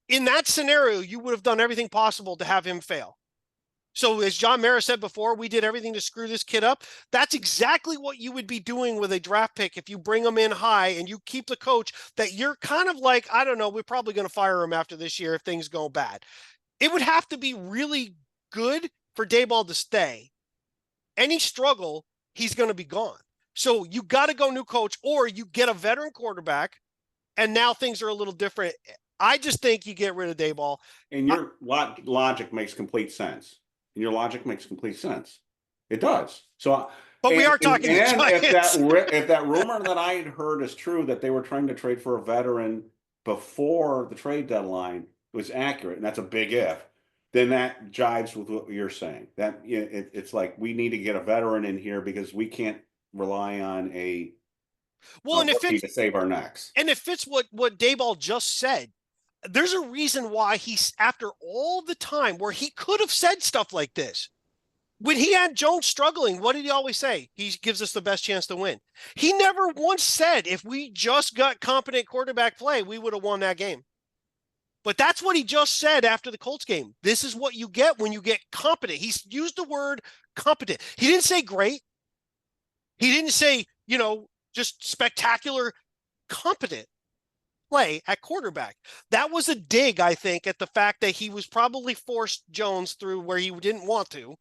in that scenario, you would have done everything possible to have him fail. So as John Mara said before, we did everything to screw this kid up. That's exactly what you would be doing with a draft pick if you bring him in high and you keep the coach that you're kind of like, I don't know, we're probably going to fire him after this year if things go bad. It would have to be really good for Daboll to stay. Any struggle, he's going to be gone. So you got to go new coach, or you get a veteran quarterback, and now things are a little different. I just think you get rid of Daboll. And your logic makes complete sense. It does. So, but we are talking. And if that rumor that I had heard is true, that they were trying to trade for a veteran before the trade deadline was accurate, and that's a big if, then that jives with what you're saying. That it's like we need to get a veteran in here because we can't rely on a rookie to save our necks. And it fits what Daboll just said. There's a reason why he's, after all the time where he could have said stuff like this, when he had Jones struggling, what did he always say? He gives us the best chance to win. He never once said, if we just got competent quarterback play, we would have won that game. But that's what he just said after the Colts game. This is what you get when you get competent. He's used the word competent. He didn't say great. He didn't say, just spectacular, competent play at quarterback. That was a dig, I think, at the fact that he was probably forced Jones through where he didn't want to,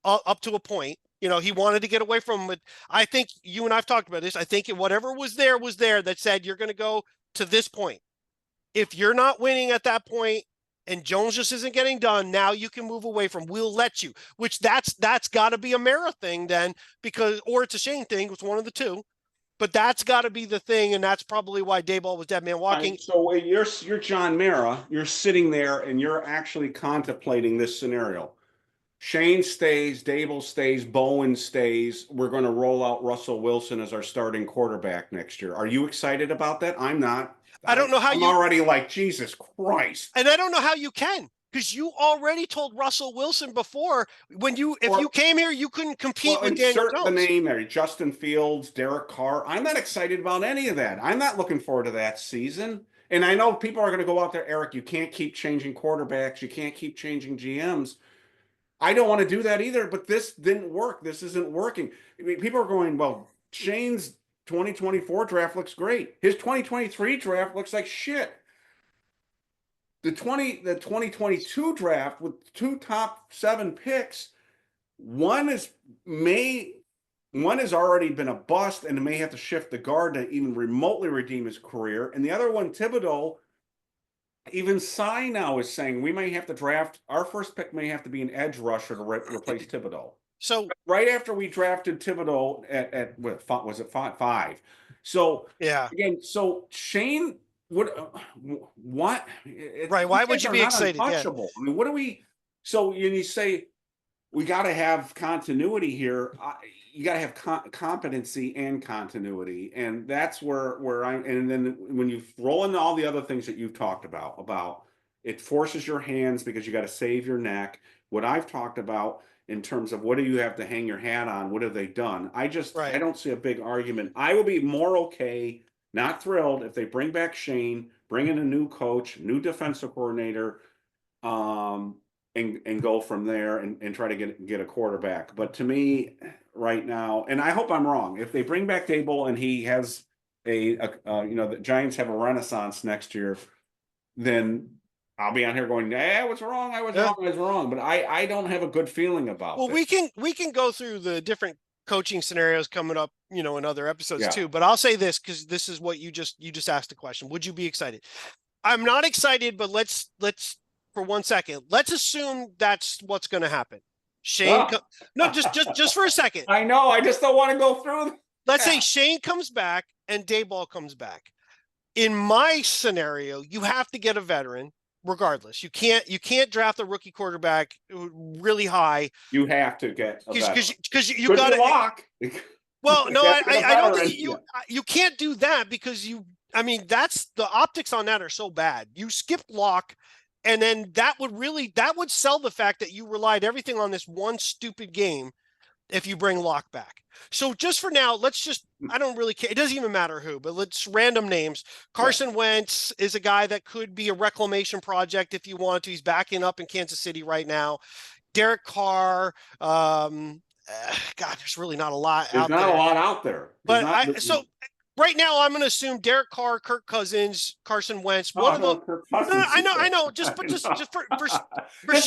up to a point. He wanted to get away from it. I think you and I've talked about this. I think whatever was there that said you're going to go to this point. If you're not winning at that point and Jones just isn't getting done, now you can move away from, we'll let you, which that's got to be a Mara thing then, or it's a Shane thing. It's one of the two. But that's got to be the thing, and that's probably why Daboll was dead man walking. Right, so you're John Mara. You're sitting there, and you're actually contemplating this scenario. Shane stays, Daboll stays, Bowen stays. We're going to roll out Russell Wilson as our starting quarterback next year. Are you excited about that? I'm not. I don't know how I'm already like, Jesus Christ. And I don't know how you can. Because you already told Russell Wilson before, if you came here, you couldn't compete with Daniel Jones. The name there, Justin Fields, Derek Carr. I'm not excited about any of that. I'm not looking forward to that season. And I know people are going to go out there, Eric, you can't keep changing quarterbacks. You can't keep changing GMs. I don't want to do that either, but this didn't work. This isn't working. I mean, people are going, well, Shane's 2024 draft looks great. His 2023 draft looks like shit. The 2022 draft with 2 top 7 picks, one has already been a bust and may have to shift the guard to even remotely redeem his career. And the other one, Thibodeau, even Cy now is saying we may have to draft, our first pick may have to be an edge rusher to replace Thibodeau. So right after we drafted Thibodeau at what was it 5? So yeah, again, so Shane. What? Right. Why would you be excited? Yeah. I mean, what do we? So you say we got to have continuity here. You got to have competency and continuity, and that's where I'm. And then when you roll in all the other things that you've talked about it forces your hands because you got to save your neck. What I've talked about in terms of what do you have to hang your hat on? What have they done? I don't see a big argument. I will be more okay. Not thrilled if they bring back Shane, bring in a new coach, new defensive coordinator, and and go from there and try to get a quarterback. But to me, right now, and I hope I'm wrong, if they bring back Daboll and he has the Giants have a renaissance next year, then I'll be on here going, I was wrong. I was wrong. But I don't have a good feeling about Well, this. we can go through the different coaching scenarios coming up, in other episodes too. But I'll say this, because this is what you just asked the question. Would you be excited? I'm not excited, but let's for 1 second, let's assume that's what's going to happen. Shane, no, just for a second. I know. I just don't want to go through. Let's say Shane comes back and Daboll comes back. In my scenario, you have to get a veteran. Regardless, you can't draft a rookie quarterback really high. You have to get because you got to lock. Well, no, I don't think you can't do that because that's the optics on that are so bad. You skipped Locke, and then that would sell the fact that you relied everything on this one stupid game. If you bring Locke back. So just for now, I don't really care. It doesn't even matter who, but let's random names. Carson Wentz is a guy that could be a reclamation project if you want to. He's backing up in Kansas City right now. Derek Carr. God, there's really not a lot out there. There's not a lot out there. But right now, I'm going to assume Derek Carr, Kirk Cousins, Carson Wentz. I know. Just for this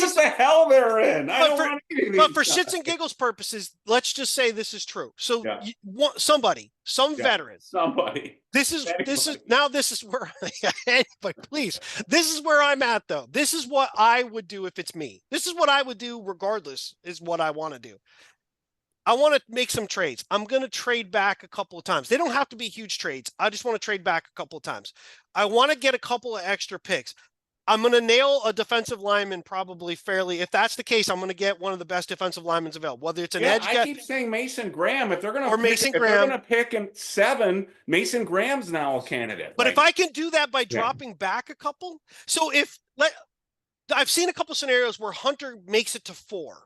is the hell they're in. But for shits and giggles purposes, let's just say this is true. So you want some veteran. Somebody. This is where anybody, please. This is where I'm at though. This is what I would do if it's me. This is what I would do regardless is what I want to do. I want to make some trades. I'm going to trade back a couple of times. They don't have to be huge trades. I just want to trade back a couple of times. I want to get a couple of extra picks. I'm going to nail a defensive lineman probably fairly. If that's the case, I'm going to get one of the best defensive linemen available. Whether it's an edge guy. I keep saying Mason Graham. If they're going to pick in 7, Mason Graham's now a candidate. But if I can do that by dropping back a couple. So I've seen a couple scenarios where Hunter makes it to 4.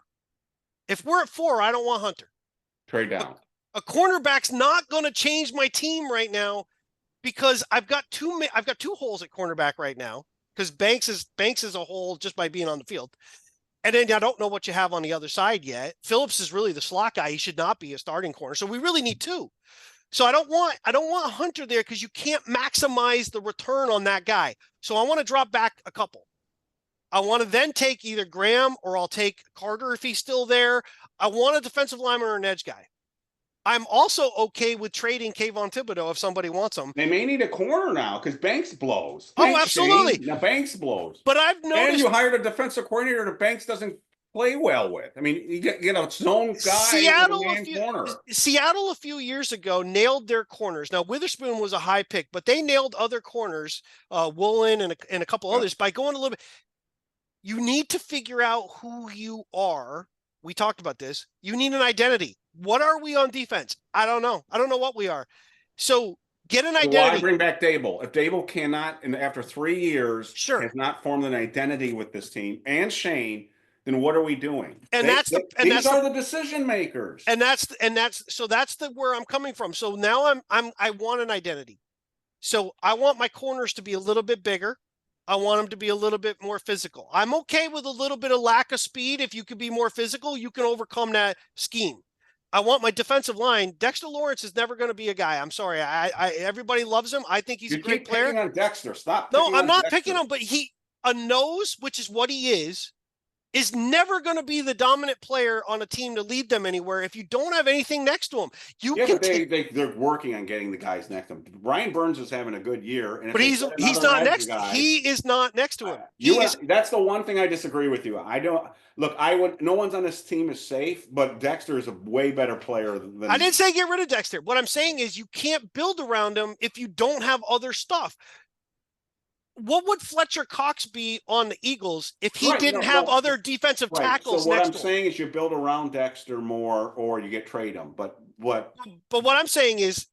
If we're at 4, I don't want Hunter. Trade down. A cornerback's not going to change my team right now because I've got two holes at cornerback right now because Banks is a hole just by being on the field. And then I don't know what you have on the other side yet. Phillips is really the slot guy. He should not be a starting corner. So we really need 2. So I don't want Hunter there because you can't maximize the return on that guy. So I want to drop back a couple. I want to then take either Graham or I'll take Carter if he's still there. I want a defensive lineman or an edge guy. I'm also okay with trading Kayvon Thibodeau if somebody wants him. They may need a corner now because Banks blows. Absolutely. Now Banks blows. But I've noticed. And you hired a defensive coordinator that Banks doesn't play well with. I mean, you get a zone guy. Seattle a few years ago nailed their corners. Now Witherspoon was a high pick, but they nailed other corners, Woolen and a couple others by going a little bit. You need to figure out who you are. We talked about this. You need an identity. What are we on defense? I don't know. I don't know what we are. So get an identity. Why bring back Daboll? If Daboll cannot, and after 3 yeyears, has not formed an identity with this team and Shane, then what are we doing? And these are the decision makers. And that's where I'm coming from. So now I want an identity. So I want my corners to be a little bit bigger. I want them to be a little bit more physical. I'm okay with a little bit of lack of speed. If you could be more physical, you can overcome that scheme. I want my defensive line. Dexter Lawrence is never going to be a guy. I'm sorry. Everybody loves him. I think he's a great player. Picking on Dexter. Stop. No, I'm not picking him, but a nose, which is what he is never going to be the dominant player on a team to lead them anywhere if you don't have anything next to him. They're working on getting the guys next to him. Brian Burns is having a good year, and he's not next. He is not next to him. That's the one thing I disagree with you. I don't look. No one's on this team is safe, but Dexter is a way better player than. I didn't say get rid of Dexter. What I'm saying is you can't build around him if you don't have other stuff. What would Fletcher Cox be on the Eagles if he didn't have other defensive tackles? So what I'm saying is you build around Dexter more, or you trade him. But what I'm saying is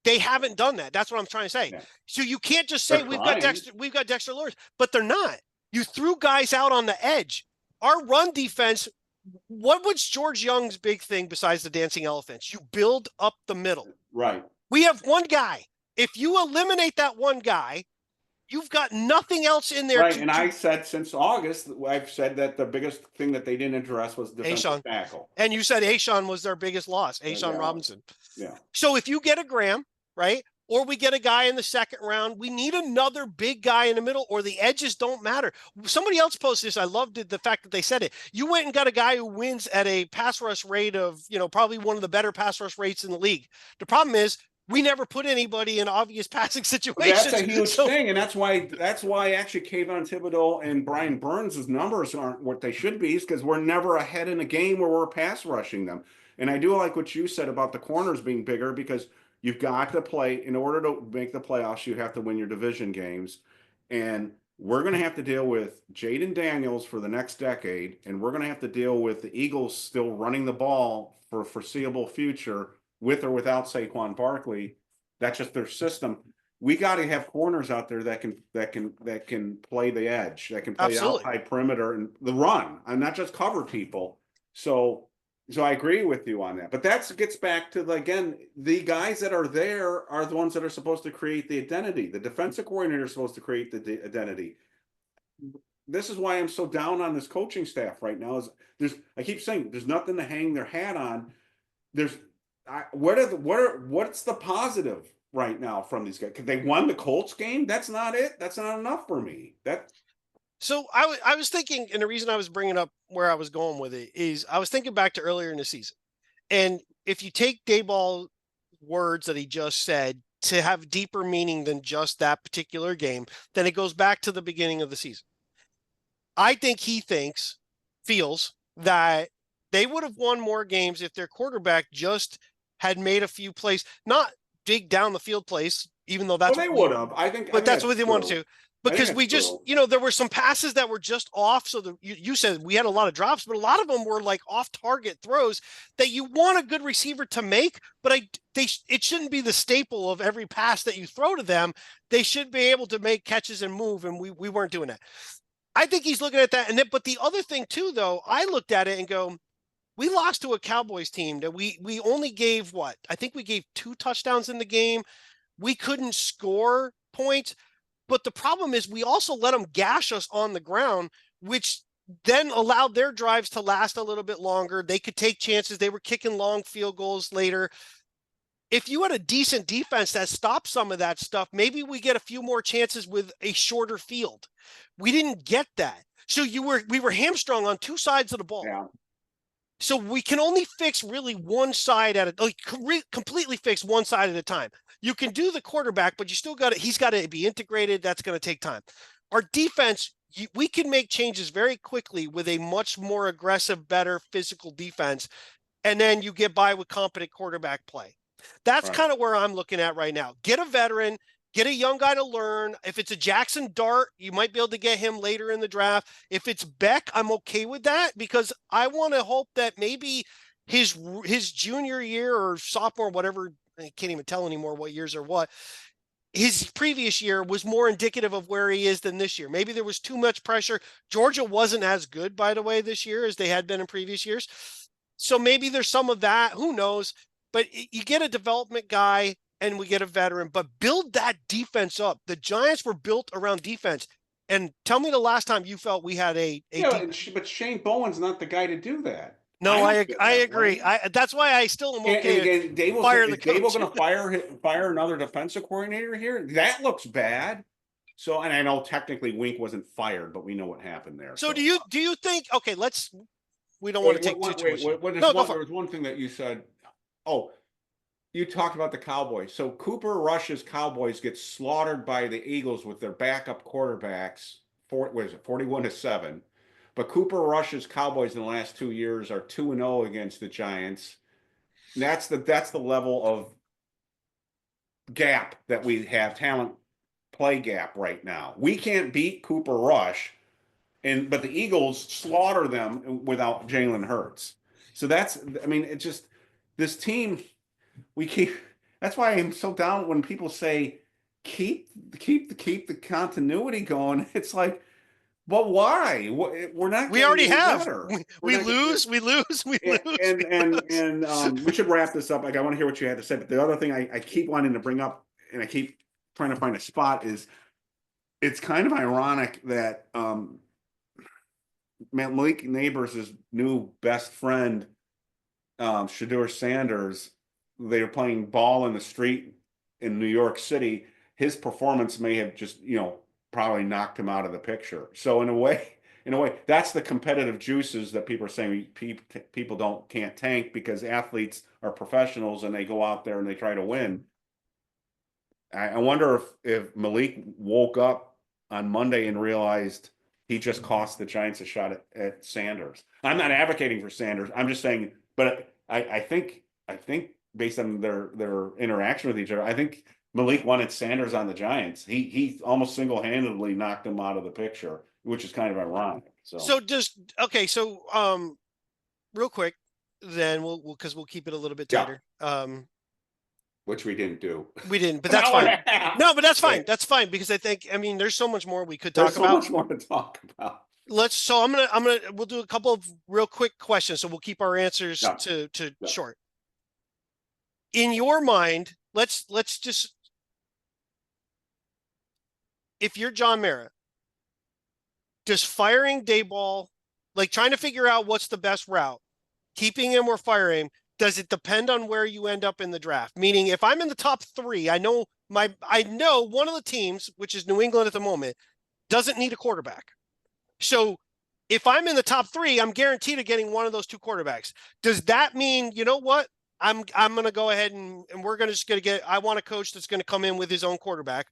they haven't done that. That's what I'm trying to say. Yeah. So you can't just say we've got Dexter Lawrence, but they're not. You threw guys out on the edge. Our run defense. What was George Young's big thing besides the dancing elephants? You build up the middle. Right. We have one guy. If you eliminate that one guy, You've got nothing else in there. Right, and I said since August, I've said that the biggest thing that they didn't address was defensive tackle. And you said A'Shawn was their biggest loss, A'Shawn Robinson. Yeah. So if you get a Graham, right, or we get a guy in the second round, we need another big guy in the middle, or the edges don't matter. Somebody else posted this. I loved it, the fact that they said it. You went and got a guy who wins at a pass rush rate of, probably one of the better pass rush rates in the league. The problem is we never put anybody in obvious passing situations. That's a huge thing, and that's why actually Kayvon Thibodeau and Brian Burns' numbers aren't what they should be, is because we're never ahead in a game where we're pass rushing them. And I do like what you said about the corners being bigger, because you've got to play, in order to make the playoffs, you have to win your division games. And we're going to have to deal with Jaden Daniels for the next decade, and we're going to have to deal with the Eagles still running the ball for a foreseeable future, with or without Saquon Barkley. That's just their system. We got to have corners out there that can play the edge, that can play outside perimeter and the run, and not just cover people. So I agree with you on that. But that gets back to, again, the guys that are there are the ones that are supposed to create the identity. The defensive coordinator is supposed to create the identity. This is why I'm so down on this coaching staff right now. I keep saying there's nothing to hang their hat on. What's the positive right now from these guys? Because they won the Colts game. That's not it. That's not enough for me. So I was thinking, and the reason I was bringing up where I was going with it is I was thinking back to earlier in the season. And if you take Daboll's words that he just said to have deeper meaning than just that particular game, then it goes back to the beginning of the season. I think he feels that they would have won more games if their quarterback just had made a few plays, not big down the field plays, even though that's what they would have. But that's what they wanted to. Because we just, there were some passes that were just off. So you said we had a lot of drops, but a lot of them were like off target throws that you want a good receiver to make, but it shouldn't be the staple of every pass that you throw to them. They should be able to make catches and move. And we weren't doing that. I think he's looking at that. But the other thing too, though, I looked at it and go, we lost to a Cowboys team that we only gave I think we gave 2 touchdowns in the game. We couldn't score points. But the problem is we also let them gash us on the ground, which then allowed their drives to last a little bit longer. They could take chances. They were kicking long field goals later. If you had a decent defense that stopped some of that stuff, maybe we get a few more chances with a shorter field. We didn't get that. So we were hamstrung on 2 sides of the ball. Yeah. So we can only fix really one side completely fix one side at a time. You can do the quarterback, but he's got to be integrated. That's going to take time. Our defense, we can make changes very quickly with a much more aggressive, better physical defense. And then you get by with competent quarterback play. That's kind of where I'm looking at right now. Get a veteran, get a young guy to learn. If it's a Jackson Dart, you might be able to get him later in the draft. If it's Beck, I'm okay with that, because I want to hope that maybe his junior year or sophomore, whatever, I can't even tell anymore what years are what, his previous year was more indicative of where he is than this year. Maybe there was too much pressure. Georgia wasn't as good, by the way, this year as they had been in previous years. So maybe there's some of that. Who knows? But you get a development guy and we get a veteran, but build that defense up. The Giants were built around defense. And tell me the last time you felt we had but Shane Bowen's not the guy to do that. No, I agree. That's why I still am okay. And Daboll's going to fire another defensive coordinator here? That looks bad. So, and I know technically Wink wasn't fired, but we know what happened there. So do you think? Okay, we don't want to take too much. There was one thing that you said. Oh, you talked about the Cowboys. So Cooper Rush's Cowboys get slaughtered by the Eagles with their backup quarterbacks. 41-7. But Cooper Rush's Cowboys in the last 2 years are 2-0 against the Giants. And that's the level of gap that we have, talent play gap right now. We can't beat Cooper Rush, but the Eagles slaughter them without Jalen Hurts. So it's just this team. That's why I'm so down when people say keep the continuity going. It's like, but why? We're not. We already have. Better. We lose. And we should wrap this up. I want to hear what you had to say. But the other thing I keep wanting to bring up, and I keep trying to find a spot, is it's kind of ironic that Malik Nabers' new best friend, Shadeur Sanders, they were playing ball in the street in New York City. His performance may have just, probably knocked him out of the picture. So in a way, that's the competitive juices that people are saying people can't tank because athletes are professionals and they go out there and they try to win. I wonder if Malik woke up on Monday and realized he just cost the Giants a shot at Sanders. I'm not advocating for Sanders. I'm just saying, but I think based on their interaction with each other, I think Malik wanted Sanders on the Giants. He almost single-handedly knocked him out of the picture, which is kind of ironic. So real quick, then we'll keep it a little bit tighter. Yeah. Which we didn't do. We didn't, but that's fine. No, but that's fine. That's fine because there's so much more we could talk about. There's so much more to talk about. We'll do a couple of real quick questions. So we'll keep our answers to short. In your mind, let's just, if you're John Mara, does firing Daboll, like trying to figure out what's the best route, keeping him or firing him, does it depend on where you end up in the draft? Meaning, if I'm in the top 3, I know one of the teams, which is New England at the moment, doesn't need a quarterback. So if I'm in the top 3, I'm guaranteed of getting one of those 2 quarterbacks. Does that mean, you know what? I'm going to go ahead and we're going to get, I want a coach that's going to come in with his own quarterback.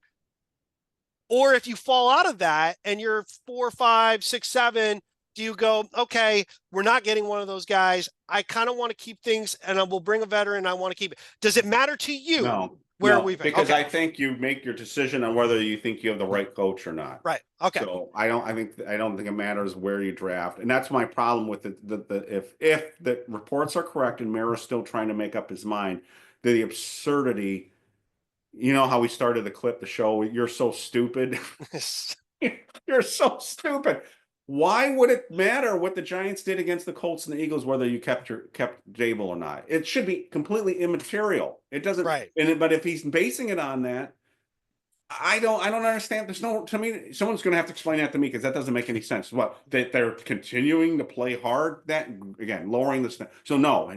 Or if you fall out of that and you're 4, 5, 6, 7, do you go, okay, we're not getting one of those guys. I kind of want to keep things and I will bring a veteran. I want to keep it. Does it matter to you? No, because I think you make your decision on whether you think you have the right coach or not. Right. Okay. So I don't think it matters where you draft. And that's my problem with if the reports are correct and Mara's still trying to make up his mind, the absurdity, how we started the clip, the show, you're so stupid. You're so stupid. Why would it matter what the Giants did against the Colts and the Eagles, whether you kept Daboll or not? It should be completely immaterial. It doesn't. Right. But if he's basing it on that, I don't understand. To me, someone's going to have to explain that to me because that doesn't make any sense. What, that they're continuing to play hard? That again, lowering the so no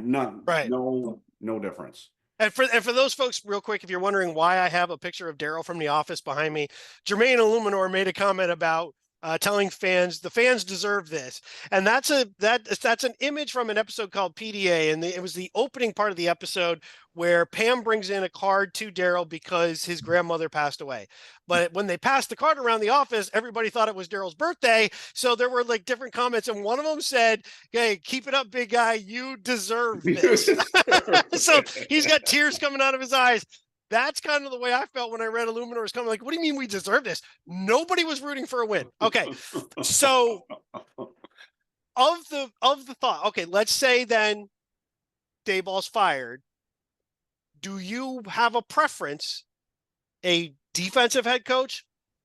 difference. And for those folks, real quick, if you're wondering why I have a picture of Daryl from The Office behind me, Jermaine Illuminor made a comment about telling fans the fans deserve this, and that's an image from an episode called PDA, and it was the opening part of the episode where Pam brings in a card to Daryl because his grandmother passed away. But when they passed the card around the office, everybody thought it was Daryl's birthday, so there were like different comments, and one of them said, "Hey, keep it up, big guy, you deserve this." So he's got tears coming out of his eyes. That's kind of the way I felt when I read Illuminor's comment. Like, what do you mean we deserve this? Nobody was rooting for a win. Okay. So of the thought, okay, let's say then Daboll's fired. Do you have a preference? A defensive head coach,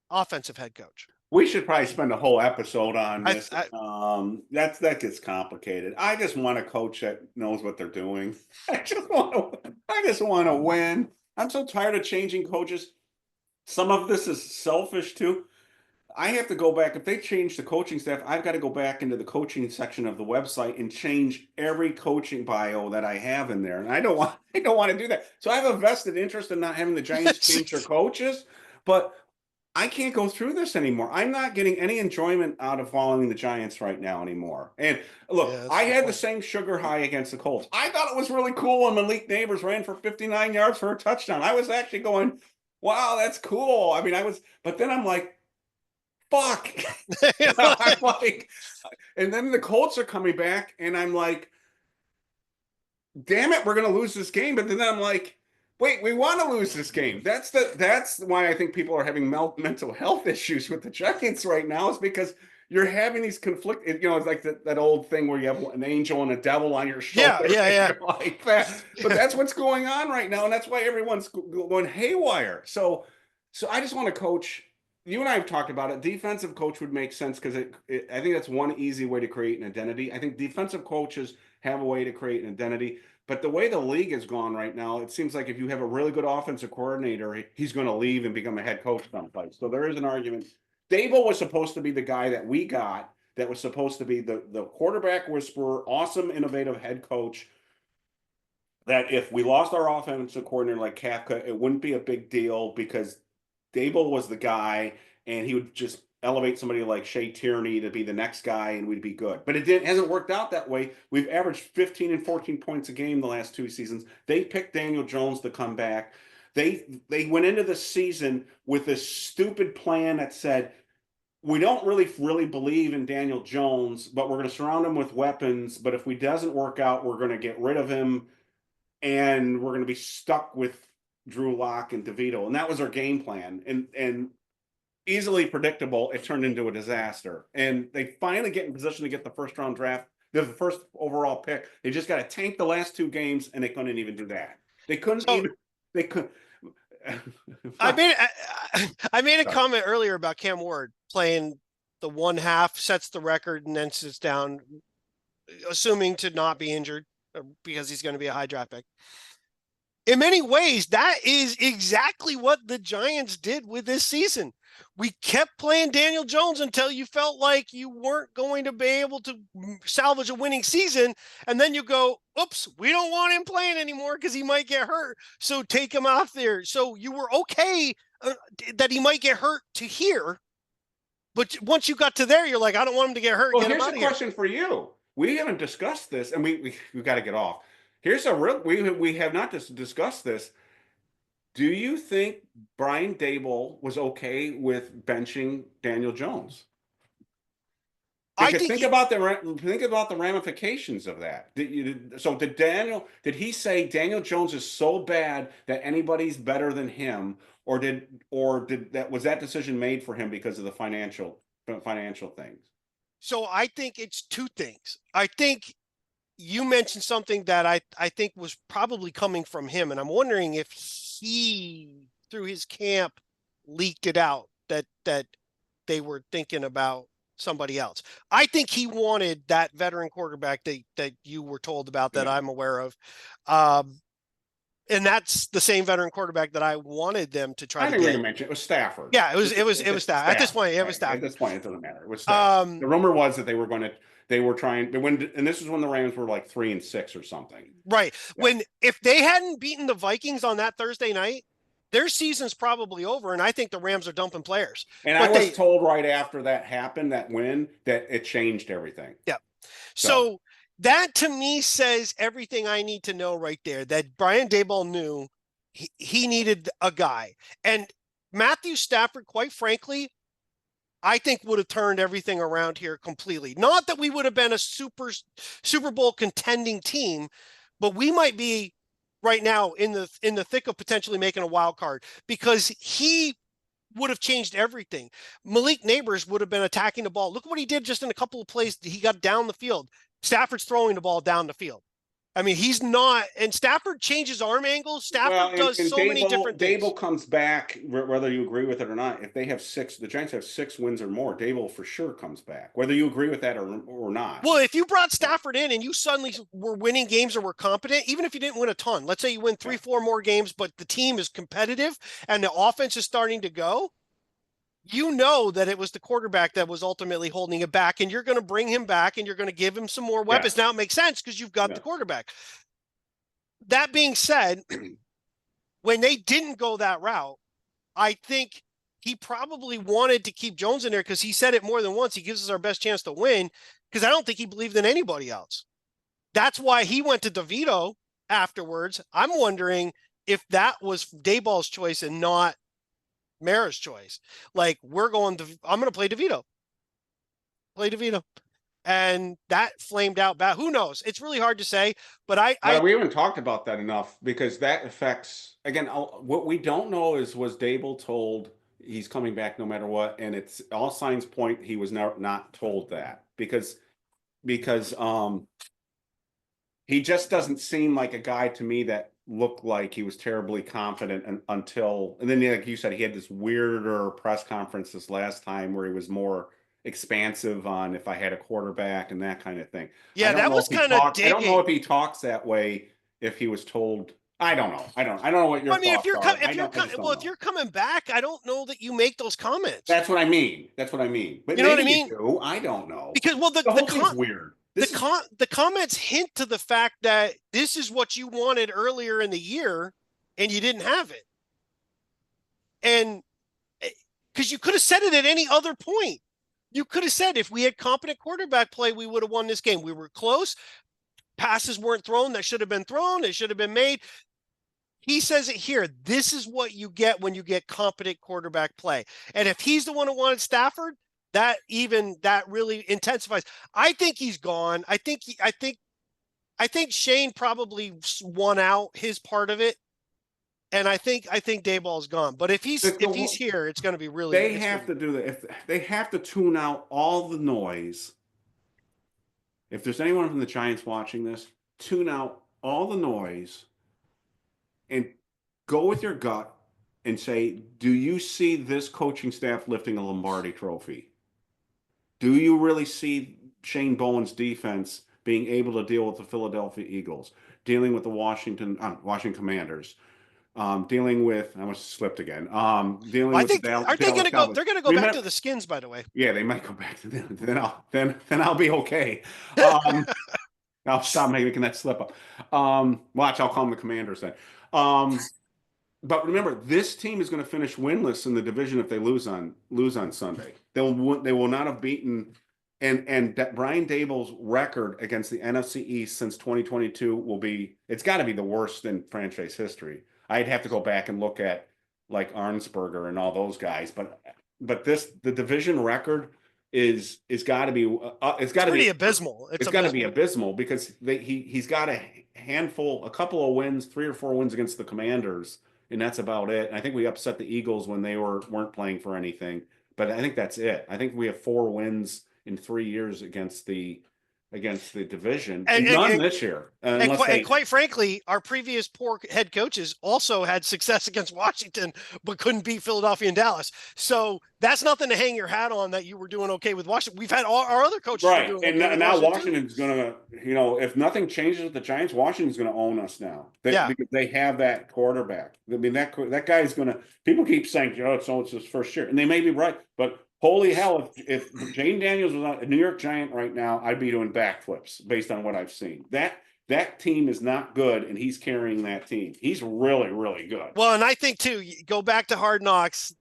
offensive head coach? We should probably spend a whole episode on this. That gets complicated. I just want a coach that knows what they're doing. I just want to win. I'm so tired of changing coaches. Some of this is selfish too. I have to go back. If they change the coaching staff, I've got to go back into the coaching section of the website and change every coaching bio that I have in there. And I don't want to do that. So I have a vested interest in not having the Giants change their coaches, but I can't go through this anymore. I'm not getting any enjoyment out of following the Giants right now anymore. And look, I had the same sugar high against the Colts. I thought it was really cool when Malik Nabers ran for 59 yards for a touchdown. I was actually going, wow, that's cool. I mean, but then I'm like, fuck. I'm like, and then the Colts are coming back and I'm like, damn it, we're going to lose this game. But then I'm like, wait, we want to lose this game. That's why I think people are having mental health issues with the Giants right now, is because you're having these conflict. It's like that old thing where you have an angel and a devil on your shoulder. Yeah. Like that. But that's what's going on right now, and that's why everyone's going haywire. So I just want to coach. you and I have talked about it. Defensive coach would make sense because I think that's one easy way to create an identity. I think defensive coaches have a way to create an identity. But the way the league has gone right now, it seems like if you have a really good offensive coordinator, he's going to leave and become a head coach someplace. So there is an argument. Daboll was supposed to be the guy that we got that was supposed to be the quarterback whisperer, awesome, innovative head coach. That if we lost our offensive coordinator like Kafka, it wouldn't be a big deal because Daboll was the guy, and he would just elevate somebody like Shea Tierney to be the next guy, and we'd be good. But it hasn't worked out that way. We've averaged 15 and 14 points a game the last 2 seasons. They picked Daniel Jones to come back. They went into the season with this stupid plan that said, we don't really believe in Daniel Jones, but we're going to surround him with weapons. But if he doesn't work out, we're going to get rid of him, and we're going to be stuck with Drew Lock and DeVito. And that was our game plan. And easily predictable, it turned into a disaster. And they finally get in position to get the first round draft. They're the first overall pick. They just got to tank the last 2 games, and they couldn't even do that. They couldn't. I made a comment earlier about Cam Ward playing the 1 half, sets the record, and then sits down, assuming to not be injured because he's going to be a high draft pick. In many ways, that is exactly what the Giants did with this season. We kept playing Daniel Jones until you felt like you weren't going to be able to salvage a winning season. And then you go, oops, we don't want him playing anymore because he might get hurt. So take him off there. So you were okay that he might get hurt to here. But once you got to there, you're like, I don't want him to get hurt. Well, here's a question for you. We haven't discussed this, and we've got to get off. Here's a real, we have not discussed this. Do you think Brian Daboll was okay with benching Daniel Jones? Because think about the ramifications of that. Did he say Daniel Jones is so bad that anybody's better than him, or was that decision made for him because of the financial things? So I think it's 2 things. I think you mentioned something that I think was probably coming from him, and I'm wondering if he, through his camp, leaked it out that they were thinking about somebody else. I think he wanted that veteran quarterback that you were told about that I'm aware of. And that's the same veteran quarterback that I wanted them to try to get. I think we mentioned it was Stafford. Yeah, it was Stafford. At this point, it was Stafford. At this point, it doesn't matter. It was Stafford. The rumor was that they were trying, and this is when the Rams were like 3-6 or something. Right. Yeah. If they hadn't beaten the Vikings on that Thursday night, their season's probably over, and I think the Rams are dumping players. And I was told right after that happened, that win, that it changed everything. Yeah. So that to me says everything I need to know right there, that Brian Daboll knew he needed a guy. And Matthew Stafford, quite frankly, I think would have turned everything around here completely. Not that we would have been a Super Bowl contending team, but we might be right now in the thick of potentially making a wild card, because he would have changed everything. Malik Nabers would have been attacking the ball. Look what he did just in a couple of plays. He got down the field. Stafford's throwing the ball down the field. I mean, he's not, and Stafford changes arm angles. Stafford does so many different things. Daboll comes back, whether you agree with it or not. If they have 6, the Giants have 6 wins or more, Daboll for sure comes back, whether you agree with that or not. Well, if you brought Stafford in and you suddenly were winning games or were competent, even if you didn't win a ton, let's say you win 3-4 more games, but the team is competitive and the offense is starting to go, you know that it was the quarterback that was ultimately holding it back, and you're going to bring him back and you're going to give him some more weapons. Now it makes sense because you've got the quarterback. That being said, when they didn't go that route, I think he probably wanted to keep Jones in there because he said it more than once. He gives us our best chance to win, because I don't think he believed in anybody else. That's why he went to DeVito afterwards. I'm wondering if that was Daboll's choice and not Mara's choice. Like, I'm going to play DeVito. And that flamed out bad. Who knows? It's really hard to say, but we haven't talked about that enough, because that affects, again, what we don't know is, was Daboll told he's coming back no matter what? And it's all signs point he was not told that, because he just doesn't seem like a guy to me that looked like he was terribly confident and then like you said, he had this weirder press conference this last time where he was more expansive on if I had a quarterback and that kind of thing. Yeah, that was kind of I don't know if he talks that way if he was told. I don't know. I don't know what your thoughts are. If you're coming back, I don't know that you make those comments. That's what I mean. But you know what I mean? You do. I don't know. Because the whole thing's weird. The comments hint to the fact that this is what you wanted earlier in the year and you didn't have it. And because you could have said it at any other point. You could have said if we had competent quarterback play, we would have won this game. We were close. Passes weren't thrown that should have been thrown. It should have been made. He says it here. This is what you get when you get competent quarterback play. And if he's the one who wanted Stafford, that really intensifies. I think he's gone. I think Shane probably won out his part of it. And I think Daboll's gone. But if he's here, it's going to be really. They have to do that. If they have to tune out all the noise. If there's anyone from the Giants watching this, tune out all the noise and go with your gut and say, do you see this coaching staff lifting a Lombardi trophy? Do you really see Shane Bowen's defense being able to deal with the Philadelphia Eagles, dealing with the Washington Commanders, dealing with, I almost slipped again. Dealing with aren't they going to go? They're going to go back to the Skins, by the way. Yeah, they might go back to them. Then I'll be okay. I'll stop making that slip up. Watch, I'll call them the Commanders then. But remember, this team is going to finish winless in the division if they lose on Sunday. They will not have beaten, and that Brian Daboll's record against the NFC East since 2022 it's got to be the worst in franchise history. I'd have to go back and look at like Arnsberger and all those guys, but the division record is got to be abysmal. It's got to be abysmal because he's got a couple of wins, 3 or 4 wins against the Commanders, and that's about it. And I think we upset the Eagles when they weren't playing for anything, but I think that's it. I think we have 4 wins in 3 years against the division, and none this year. And quite frankly, our previous poor head coaches also had success against Washington, but couldn't beat Philadelphia and Dallas. So that's nothing to hang your hat on that you were doing okay with Washington. We've had our other coaches. Right. And now Washington's going to, if nothing changes with the Giants, Washington's going to own us now. Because they have that quarterback. I mean, that guy is going to, people keep saying, it's his first year. And they may be right, but holy hell, if Jane Daniels was a New York Giant right now, I'd be doing backflips based on what I've seen. That team is not good, and he's carrying that team. He's really, really good. Well, and I think, too, go back to Hard Knocks,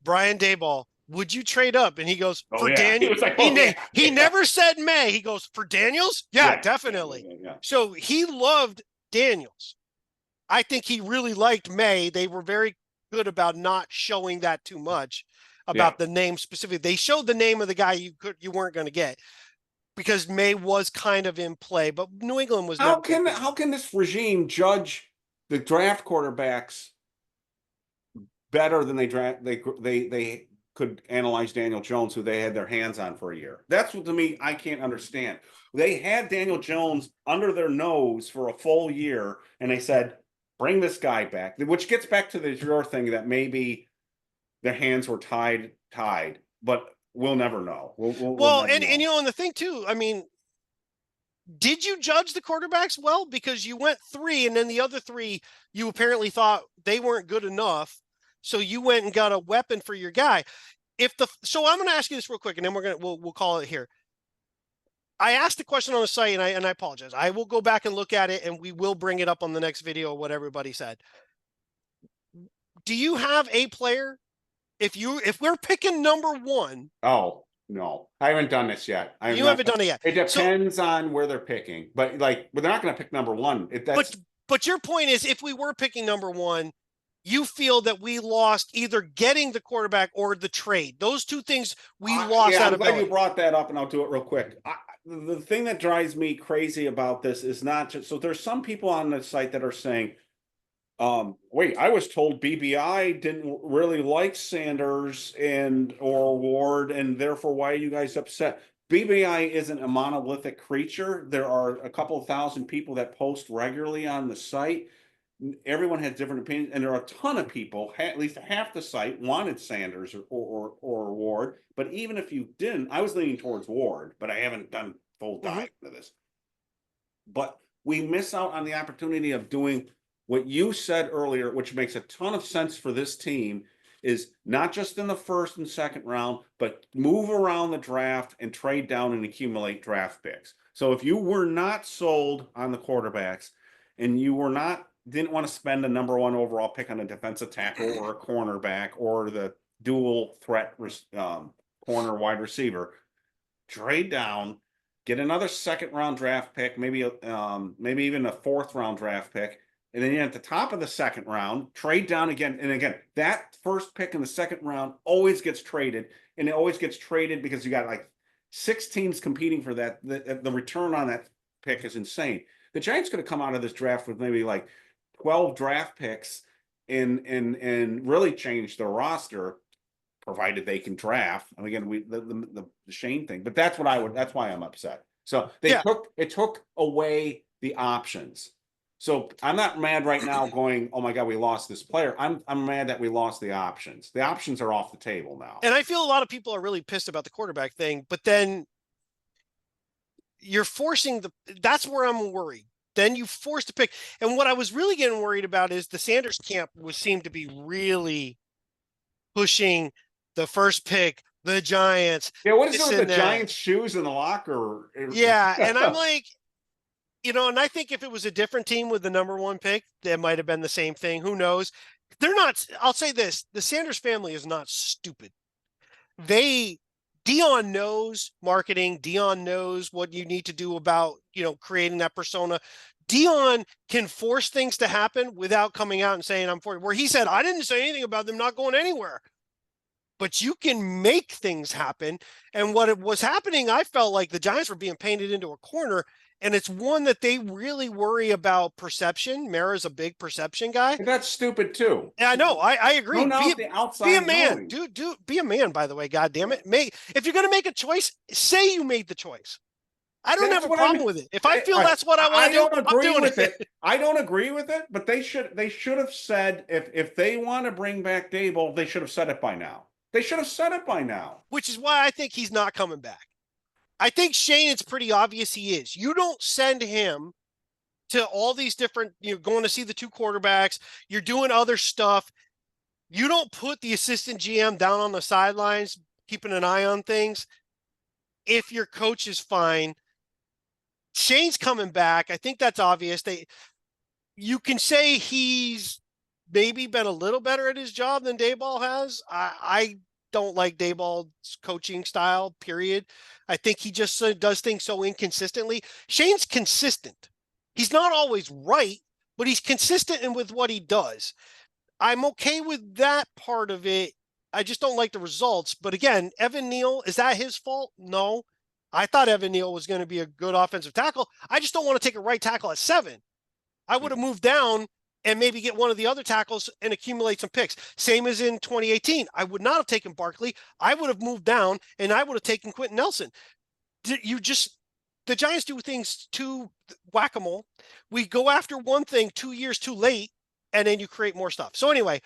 Brian Daboll, would you trade up? And he goes, Daniels? He never said May. He goes, for Daniels? Yeah, definitely. Yeah. So he loved Daniels. I think he really liked May. They were very good about not showing that too much. About the name specifically. They showed the name of the guy you weren't going to get because May was kind of in play, but New England was. How can this regime judge the draft quarterbacks better than they could analyze Daniel Jones, who they had their hands on for a year? That's what, to me, I can't understand. They had Daniel Jones under their nose for a full year, and they said, bring this guy back, which gets back to your thing that maybe their hands were tied, but we'll never know. And the thing too, I mean, did you judge the quarterbacks well? Because you went 3, and then the other 3, you apparently thought they weren't good enough, so you went and got a weapon for your guy. So I'm going to ask you this real quick, and then we'll call it here. I asked the question on the site, and I apologize. I will go back and look at it, and we will bring it up on the next video. What everybody said. Do you have a player? If we're picking number 1. Oh, no. I haven't done this yet. You haven't done it yet. It depends on where they're picking. But they're not going to pick number 1. But your point is, if we were picking number 1, you feel that we lost either getting the quarterback or the trade. Those 2 things we lost out of. I'm glad you brought that up, and I'll do it real quick. The thing that drives me crazy about this is not just, so there's some people on the site that are saying, wait, I was told BBI didn't really like Sanders or Ward, and therefore why are you guys upset? BBI isn't a monolithic creature. There are a couple of thousand people that post regularly on the site. Everyone has different opinions, and there are a ton of people, at least half the site, wanted Sanders or Ward. But even if you didn't, I was leaning towards Ward, but I haven't done full dive into this. But we miss out on the opportunity of doing what you said earlier, which makes a ton of sense for this team, is not just in the first and second round, but move around the draft and trade down and accumulate draft picks. So if you were not sold on the quarterbacks and you were didn't want to spend a number 1 overall pick on a defensive tackle or a cornerback or the dual threat corner wide receiver, trade down, get another second round draft pick, maybe even a 4th round draft pick. And then at the top of the second round, trade down again. And again, that first pick in the second round always gets traded. And it always gets traded because you got like 6 teams competing for that. The return on that pick is insane. The Giants could have come out of this draft with maybe like 12 draft picks and really change their roster, provided they can draft. And again, the Shane thing, but that's why I'm upset. So it took away the options. So I'm not mad right now going, oh my God, we lost this player. I'm mad that we lost the options. The options are off the table now. And I feel a lot of people are really pissed about the quarterback thing, but then you're forcing that's where I'm worried. Then you force the pick. And what I was really getting worried about is the Sanders camp seemed to be really pushing the first pick, the Giants. Yeah, what is it with the Giants shoes in the locker? Yeah, and I'm like, and I think if it was a different team with the number 1 pick, that might have been the same thing. Who knows? They're not. I'll say this: the Sanders family is not stupid. Dion knows marketing. Dion knows what you need to do about, creating that persona. Dion can force things to happen without coming out and saying, I'm for it. Where he said, I didn't say anything about them not going anywhere. But you can make things happen. And what was happening, I felt like the Giants were being painted into a corner. And it's one that they really worry about perception. Mara's a big perception guy. And that's stupid too. Yeah, I know. I agree. Be a man, dude. Be a man. By the way, God damn it. If you're gonna make a choice, say you made the choice. I don't have a problem with it. If I feel that's what I want to do, I'm doing it. I don't agree with it, but they should have said if they want to bring back Daboll, they should have said it by now. They should have said it by now. Which is why I think he's not coming back. I think Shane, it's pretty obvious he is. You don't send him to all these different, going to see the 2 quarterbacks. You're doing other stuff. You don't put the assistant GM down on the sidelines, keeping an eye on things. If your coach is fine, Shane's coming back. I think that's obvious. You can say he's maybe been a little better at his job than Daboll has. I don't like Daboll's coaching style, period. I think he just does things so inconsistently. Shane's consistent. He's not always right, but he's consistent with what he does. I'm okay with that part of it. I just don't like the results. But again, Evan Neal, is that his fault? No. I thought Evan Neal was going to be a good offensive tackle. I just don't want to take a right tackle at 7. I would have moved down and maybe get one of the other tackles and accumulate some picks. Same as in 2018. I would not have taken Barkley. I would have moved down and I would have taken Quentin Nelson. The Giants do things too whack-a-mole. We go after one thing 2 years too late, and then you create more stuff. So anyway,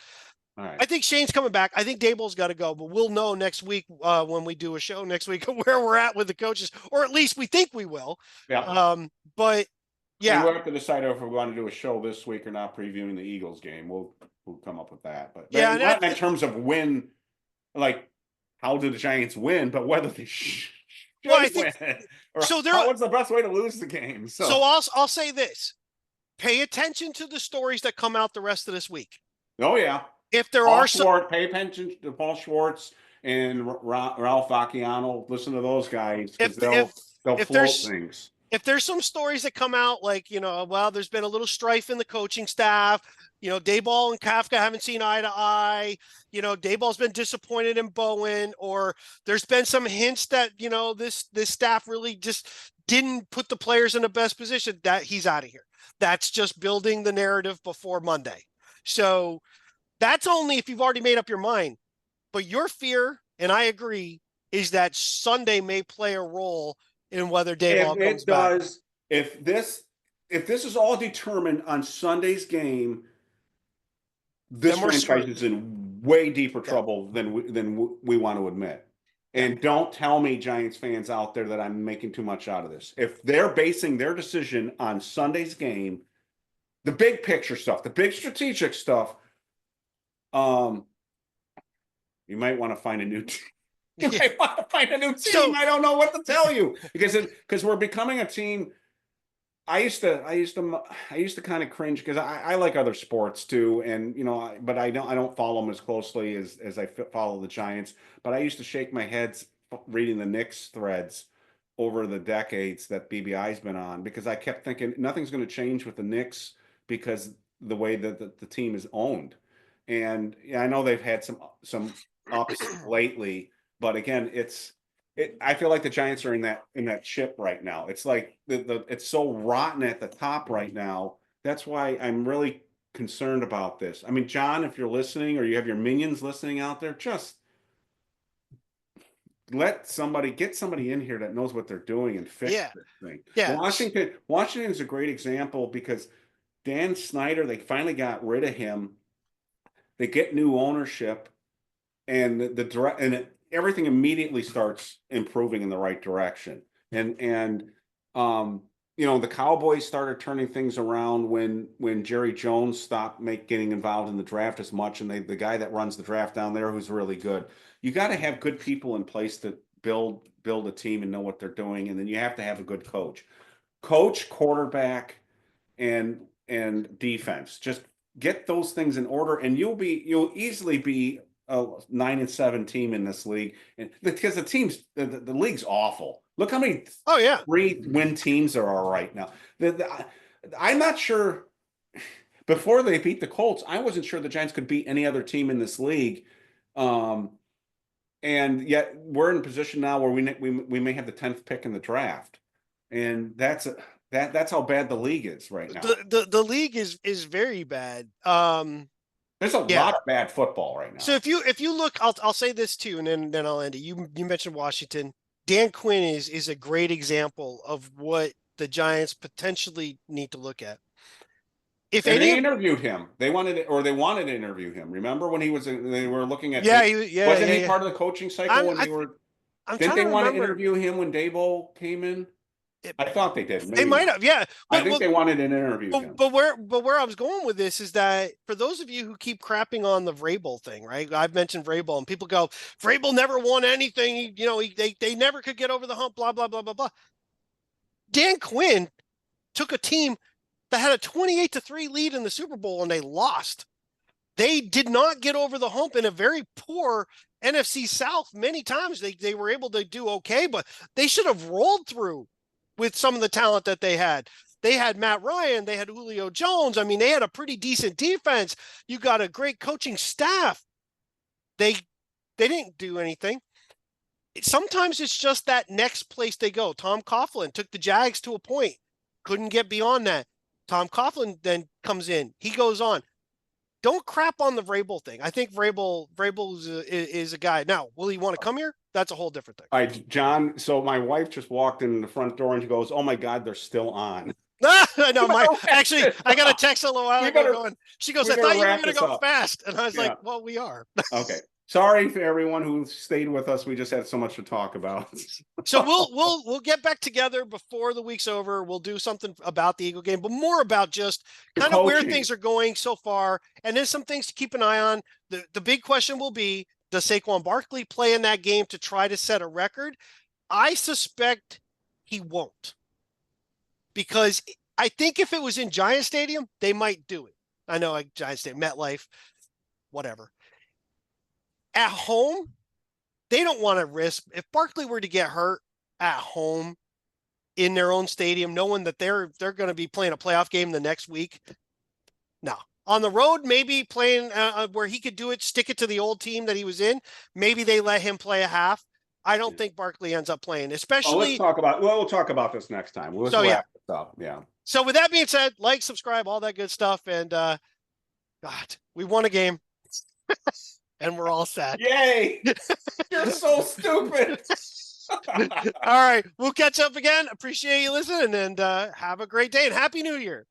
all right. I think Shane's coming back. I think Daboll's got to go, but we'll know next week when we do a show next week where we're at with the coaches, or at least we think we will. Yeah. But yeah, we'll have to decide if we want to do a show this week or not, previewing the Eagles game. We'll come up with that. But yeah, not in terms of win, like how did the Giants win, but whether they should win. So what's the best way to lose the game? So I'll say this: pay attention to the stories that come out the rest of this week. Oh yeah. If there are some, pay attention to Paul Schwartz and Ralph Vacchiano. Listen to those guys because they'll float things. If there's some stories that come out like, there's been a little strife in the coaching staff, Daboll and Kafka haven't seen eye to eye, Daboll's been disappointed in Bowen, or there's been some hints that, this staff really just didn't put the players in the best position, that he's out of here. That's just building the narrative before Monday. So that's only if you've already made up your mind. But your fear, and I agree, is that Sunday may play a role in whether Daboll If comes it back. does, if this is all determined on Sunday's game, this Then we're franchise screwed. is in way deeper Yeah. trouble than we want to admit. And don't tell me, Giants fans out there, that I'm making too much out of this. If they're basing their decision on Sunday's game, the big picture stuff, the big strategic stuff, you might want to find a new team. You might want to find a new team. So- I don't know what to tell you because we're becoming a team. I used to kind of cringe because I like other sports too, and but I don't follow them as closely as I follow the Giants. But I used to shake my head reading the Knicks threads over the decades that BBI's been on, because I kept thinking nothing's going to change with the Knicks because the way that the team is owned. And yeah, I know they've had some ups lately, but again, I feel like the Giants are in that ship right now. It's like it's so rotten at the top right now. That's why I'm really concerned about this. I mean, John, if you're listening or you have your minions listening out there, just get somebody in here that knows what they're doing and fix this thing. Yeah. Washington is a great example because Dan Snyder, they finally got rid of him. They get new ownership, and everything immediately starts improving in the right direction. And the Cowboys started turning things around when Jerry Jones stopped getting involved in the draft as much, and the guy that runs the draft down there, who's really good. You got to have good people in place to build a team and know what they're doing, and then you have to have a good coach, quarterback, and defense. Just get those things in order, and you'll easily be a 9-7 team in this league, and because the league's awful. Look how many 3-win teams there are right now. I'm not sure. Before they beat the Colts, I wasn't sure the Giants could beat any other team in this league, and yet we're in a position now where we may have the 10th pick in the draft, and that's how bad the league is right now. The league is very bad. There's a lot of bad football right now. So if you look, I'll say this too, and then I'll end it. You mentioned Washington. Dan Quinn is a great example of what the Giants potentially need to look at. They interviewed him. They wanted to interview him. Remember when they were looking at? Wasn't he part of the coaching cycle when they were? Didn't they want to interview him when Daboll came in? I thought they did. Maybe. They might have, yeah. I think they wanted an interview. But where I was going with this is that for those of you who keep crapping on the Vrabel thing, right? I've mentioned Vrabel, and people go, Vrabel never won anything. They never could get over the hump. Blah blah blah blah blah. Dan Quinn took a team that had a 28-3 lead in the Super Bowl, and they lost. They did not get over the hump in a very poor NFC South. Many times they were able to do okay, but they should have rolled through with some of the talent that they had. They had Matt Ryan. They had Julio Jones. I mean, they had a pretty decent defense. You got a great coaching staff. They didn't do anything. Sometimes it's just that next place they go. Tom Coughlin took the Jags to a point. Couldn't get beyond that. Tom Coughlin then comes in. He goes on. Don't crap on the Vrabel thing. I think Vrabel is a guy. Now, will he want to come here? That's a whole different thing. All right, John. So my wife just walked in the front door and she goes, "Oh my God, they're still on." No, actually, I got a text a little while ago going. She goes, "I thought you were going to go fast," and I was like, "Well, we are." Okay. Sorry for everyone who stayed with us. We just had so much to talk about. So we'll get back together before the week's over. We'll do something about the Eagle game, but more about just kind of where things are going so far, and there's some things to keep an eye on. The big question will be, does Saquon Barkley play in that game to try to set a record? I suspect he won't, because I think if it was in Giant Stadium, they might do it. I know, like Giant Stadium, MetLife, whatever. At home, they don't want to risk. If Barkley were to get hurt at home in their own stadium, knowing that they're going to be playing a playoff game the next week, no. On the road, maybe playing where he could do it, stick it to the old team that he was in. Maybe they let him play a half. I don't think Barkley ends up playing, especially. We'll talk about this next time. We'll wrap this up. Yeah. So with that being said, like, subscribe, all that good stuff. And God, we won a game. and we're all sad. Yay! You're so stupid. All right. We'll catch up again. Appreciate you listening, and have a great day, and Happy New Year.